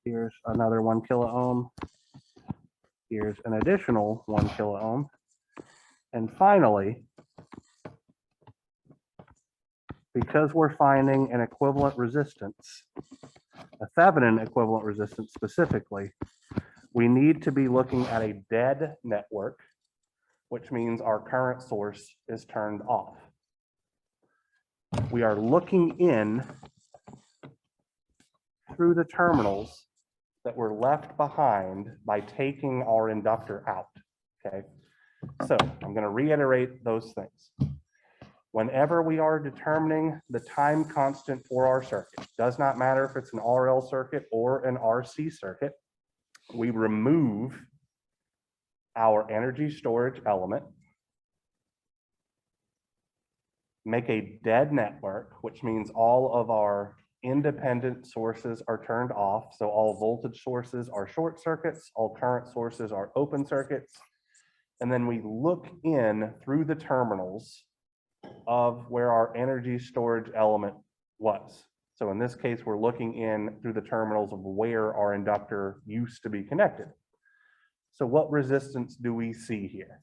S1: Here's another 1 kilo ohm. Here's an additional 1 kilo ohm. And finally, because we're finding an equivalent resistance, a Thevenin equivalent resistance specifically, we need to be looking at a dead network, which means our current source is turned off. we are looking in through the terminals that were left behind by taking our inductor out, okay? So I'm going to reiterate those things. Whenever we are determining the time constant for our circuit, does not matter if it's an RL circuit or an RC circuit, we remove our energy storage element, make a dead network, which means all of our independent sources are turned off. So all voltage sources are short circuits, all current sources are open circuits. And then we look in through the terminals of where our energy storage element was. So in this case, we're looking in through the terminals of where our inductor used to be connected. So what resistance do we see here?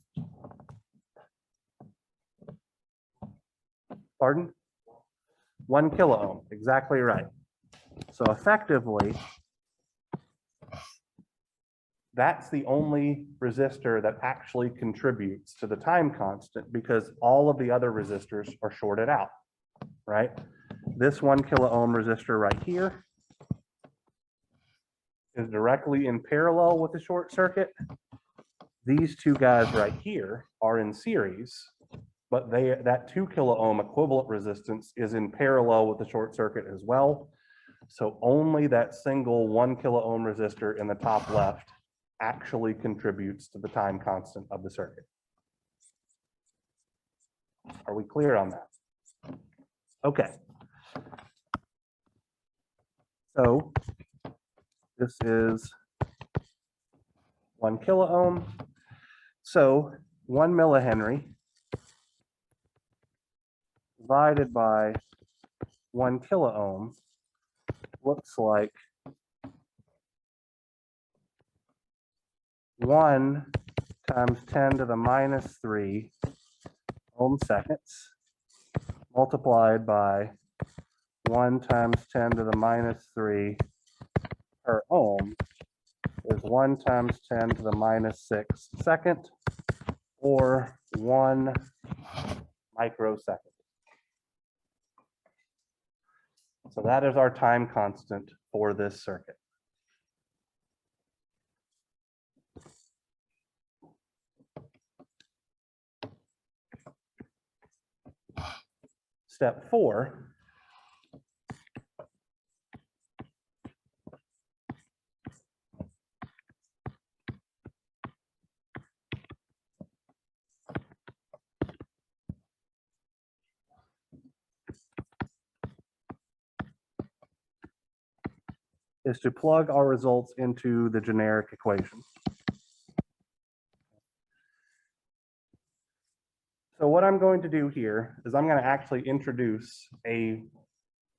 S1: Pardon? 1 kilo ohm, exactly right. So effectively, that's the only resistor that actually contributes to the time constant because all of the other resistors are shorted out, right? This 1 kilo ohm resistor right here is directly in parallel with the short circuit. These two guys right here are in series, but that 2 kilo ohm equivalent resistance is in parallel with the short circuit as well. So only that single 1 kilo ohm resistor in the top left actually contributes to the time constant of the circuit. Are we clear on that? Okay. So this is 1 kilo ohm. So 1 millihenry divided by 1 kilo ohm looks like 1 times 10 to the minus 3 ohm seconds multiplied by 1 times 10 to the minus 3 per ohm is 1 times 10 to the minus 6 second, or 1 microsecond. So that is our time constant for this circuit. Step 4 is to plug our results into the generic equation. So what I'm going to do here is I'm going to actually introduce a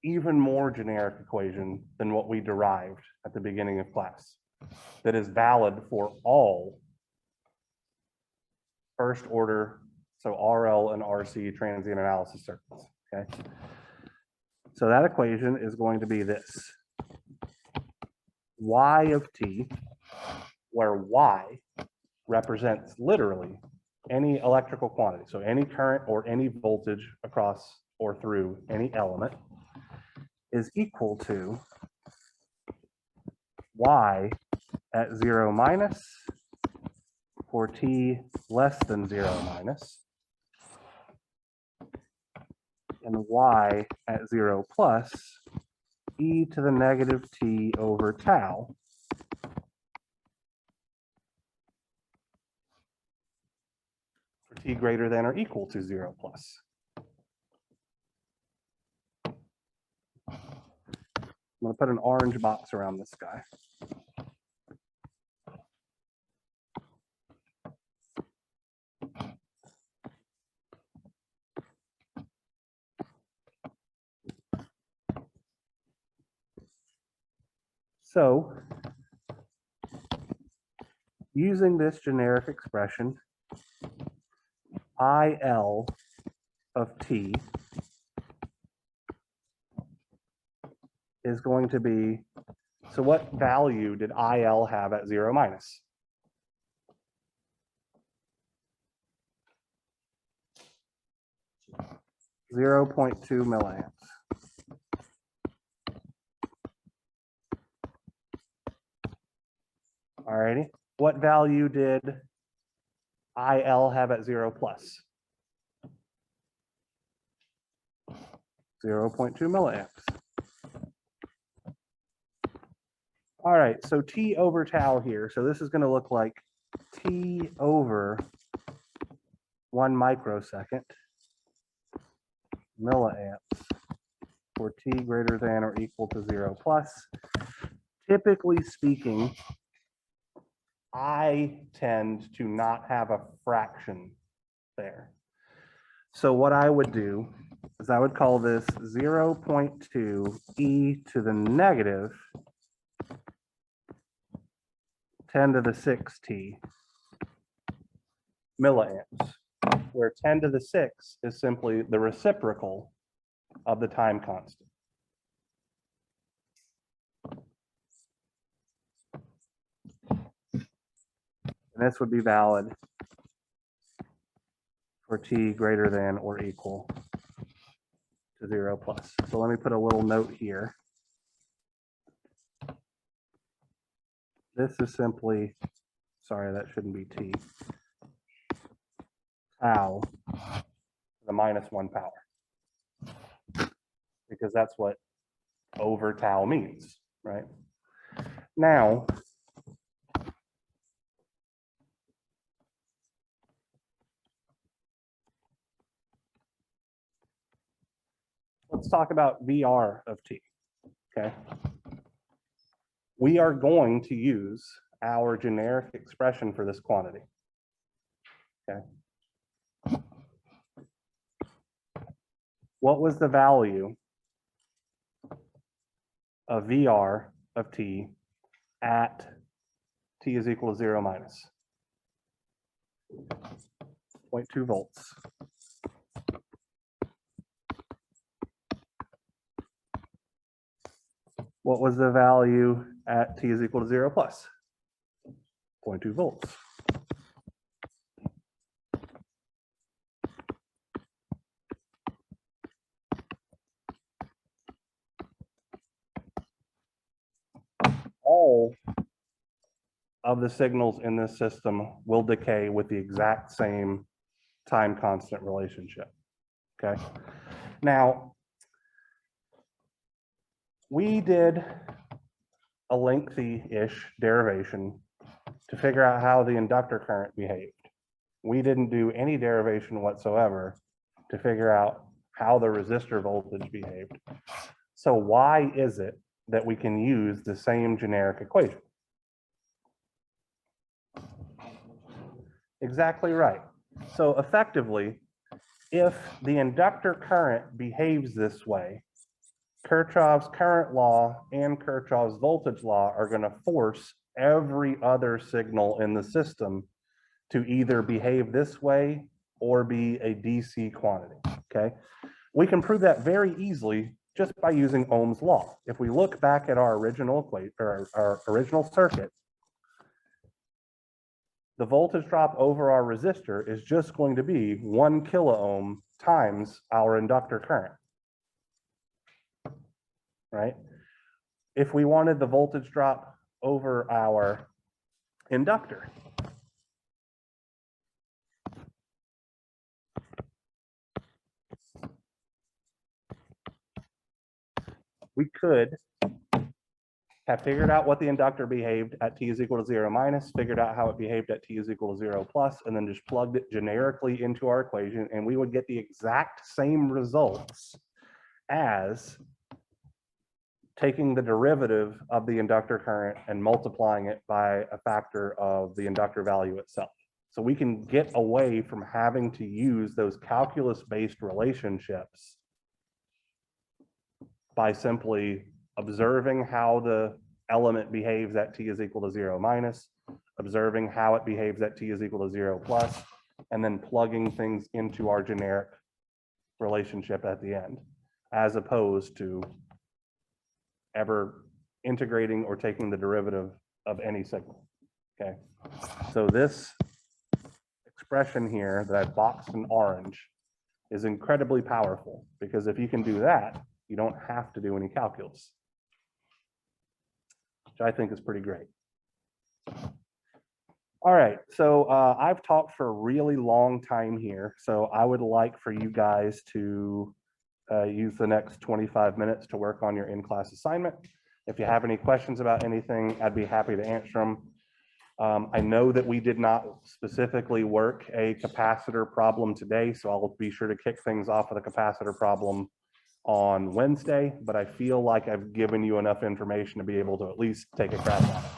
S1: even more generic equation than what we derived at the beginning of class that is valid for all first order, so RL and RC transient analysis circuits, okay? So that equation is going to be this. Y of t, where Y represents literally any electrical quantity, so any current or any voltage across or through any element, is equal to Y at 0 minus for t less than 0 minus, and Y at 0 plus e to the negative t over tau for t greater than or equal to 0 plus. I'm going to put an orange box around this guy. So, using this generic expression, IL of t is going to be, so what value did IL have at 0 minus? 0.2 milliamps. Alrighty, what value did IL have at 0 plus? 0.2 milliamps. All right, so T over tau here. So this is going to look like T over 1 microsecond milliamps for T greater than or equal to 0 plus. Typically speaking, I tend to not have a fraction there. So what I would do is I would call this 0.2 e to the negative 10 to the 6 t milliamps, where 10 to the 6 is simply the reciprocal of the time constant. And this would be valid for t greater than or equal to 0 plus. So let me put a little note here. This is simply, sorry, that shouldn't be t, tau to the -1 power, because that's what over tau means, right? Now, let's talk about VR of t, okay? We are going to use our generic expression for this quantity, okay? What was the value of VR of t at t is equal to 0 minus 0.2 volts? What was the value at t is equal to 0 plus? 0.2 volts. All of the signals in this system will decay with the exact same time constant relationship, okay? Now, we did a lengthy-ish derivation to figure out how the inductor current behaved. We didn't do any derivation whatsoever to figure out how the resistor voltage behaved. So why is it that we can use the same generic equation? Exactly right. So effectively, if the inductor current behaves this way, Kirchhoff's current law and Kirchhoff's voltage law are going to force every other signal in the system to either behave this way or be a DC quantity, okay? We can prove that very easily just by using Ohm's law. If we look back at our original equation, or our original circuit, the voltage drop over our resistor is just going to be 1 kilo ohm times our inductor current, right? If we wanted the voltage drop over our inductor, we could have figured out what the inductor behaved at t is equal to 0 minus, figured out how it behaved at t is equal to 0 plus, and then just plugged it generically into our equation, and we would get the exact same results as taking the derivative of the inductor current and multiplying it by a factor of the inductor value itself. So we can get away from having to use those calculus-based relationships by simply observing how the element behaves at t is equal to 0 minus, observing how it behaves at t is equal to 0 plus, and then plugging things into our generic relationship at the end, as opposed to ever integrating or taking the derivative of any signal, okay? So this expression here that I've boxed in orange is incredibly powerful, because if you can do that, you don't have to do any calculus, which I think is pretty great. All right, so I've talked for a really long time here, so I would like for you guys to use the next 25 minutes to work on your in-class assignment. If you have any questions about anything, I'd be happy to answer them. I know that we did not specifically work a capacitor problem today, so I'll be sure to kick things off with a capacitor problem on Wednesday, but I feel like I've given you enough information to be able to at least take a crack at it.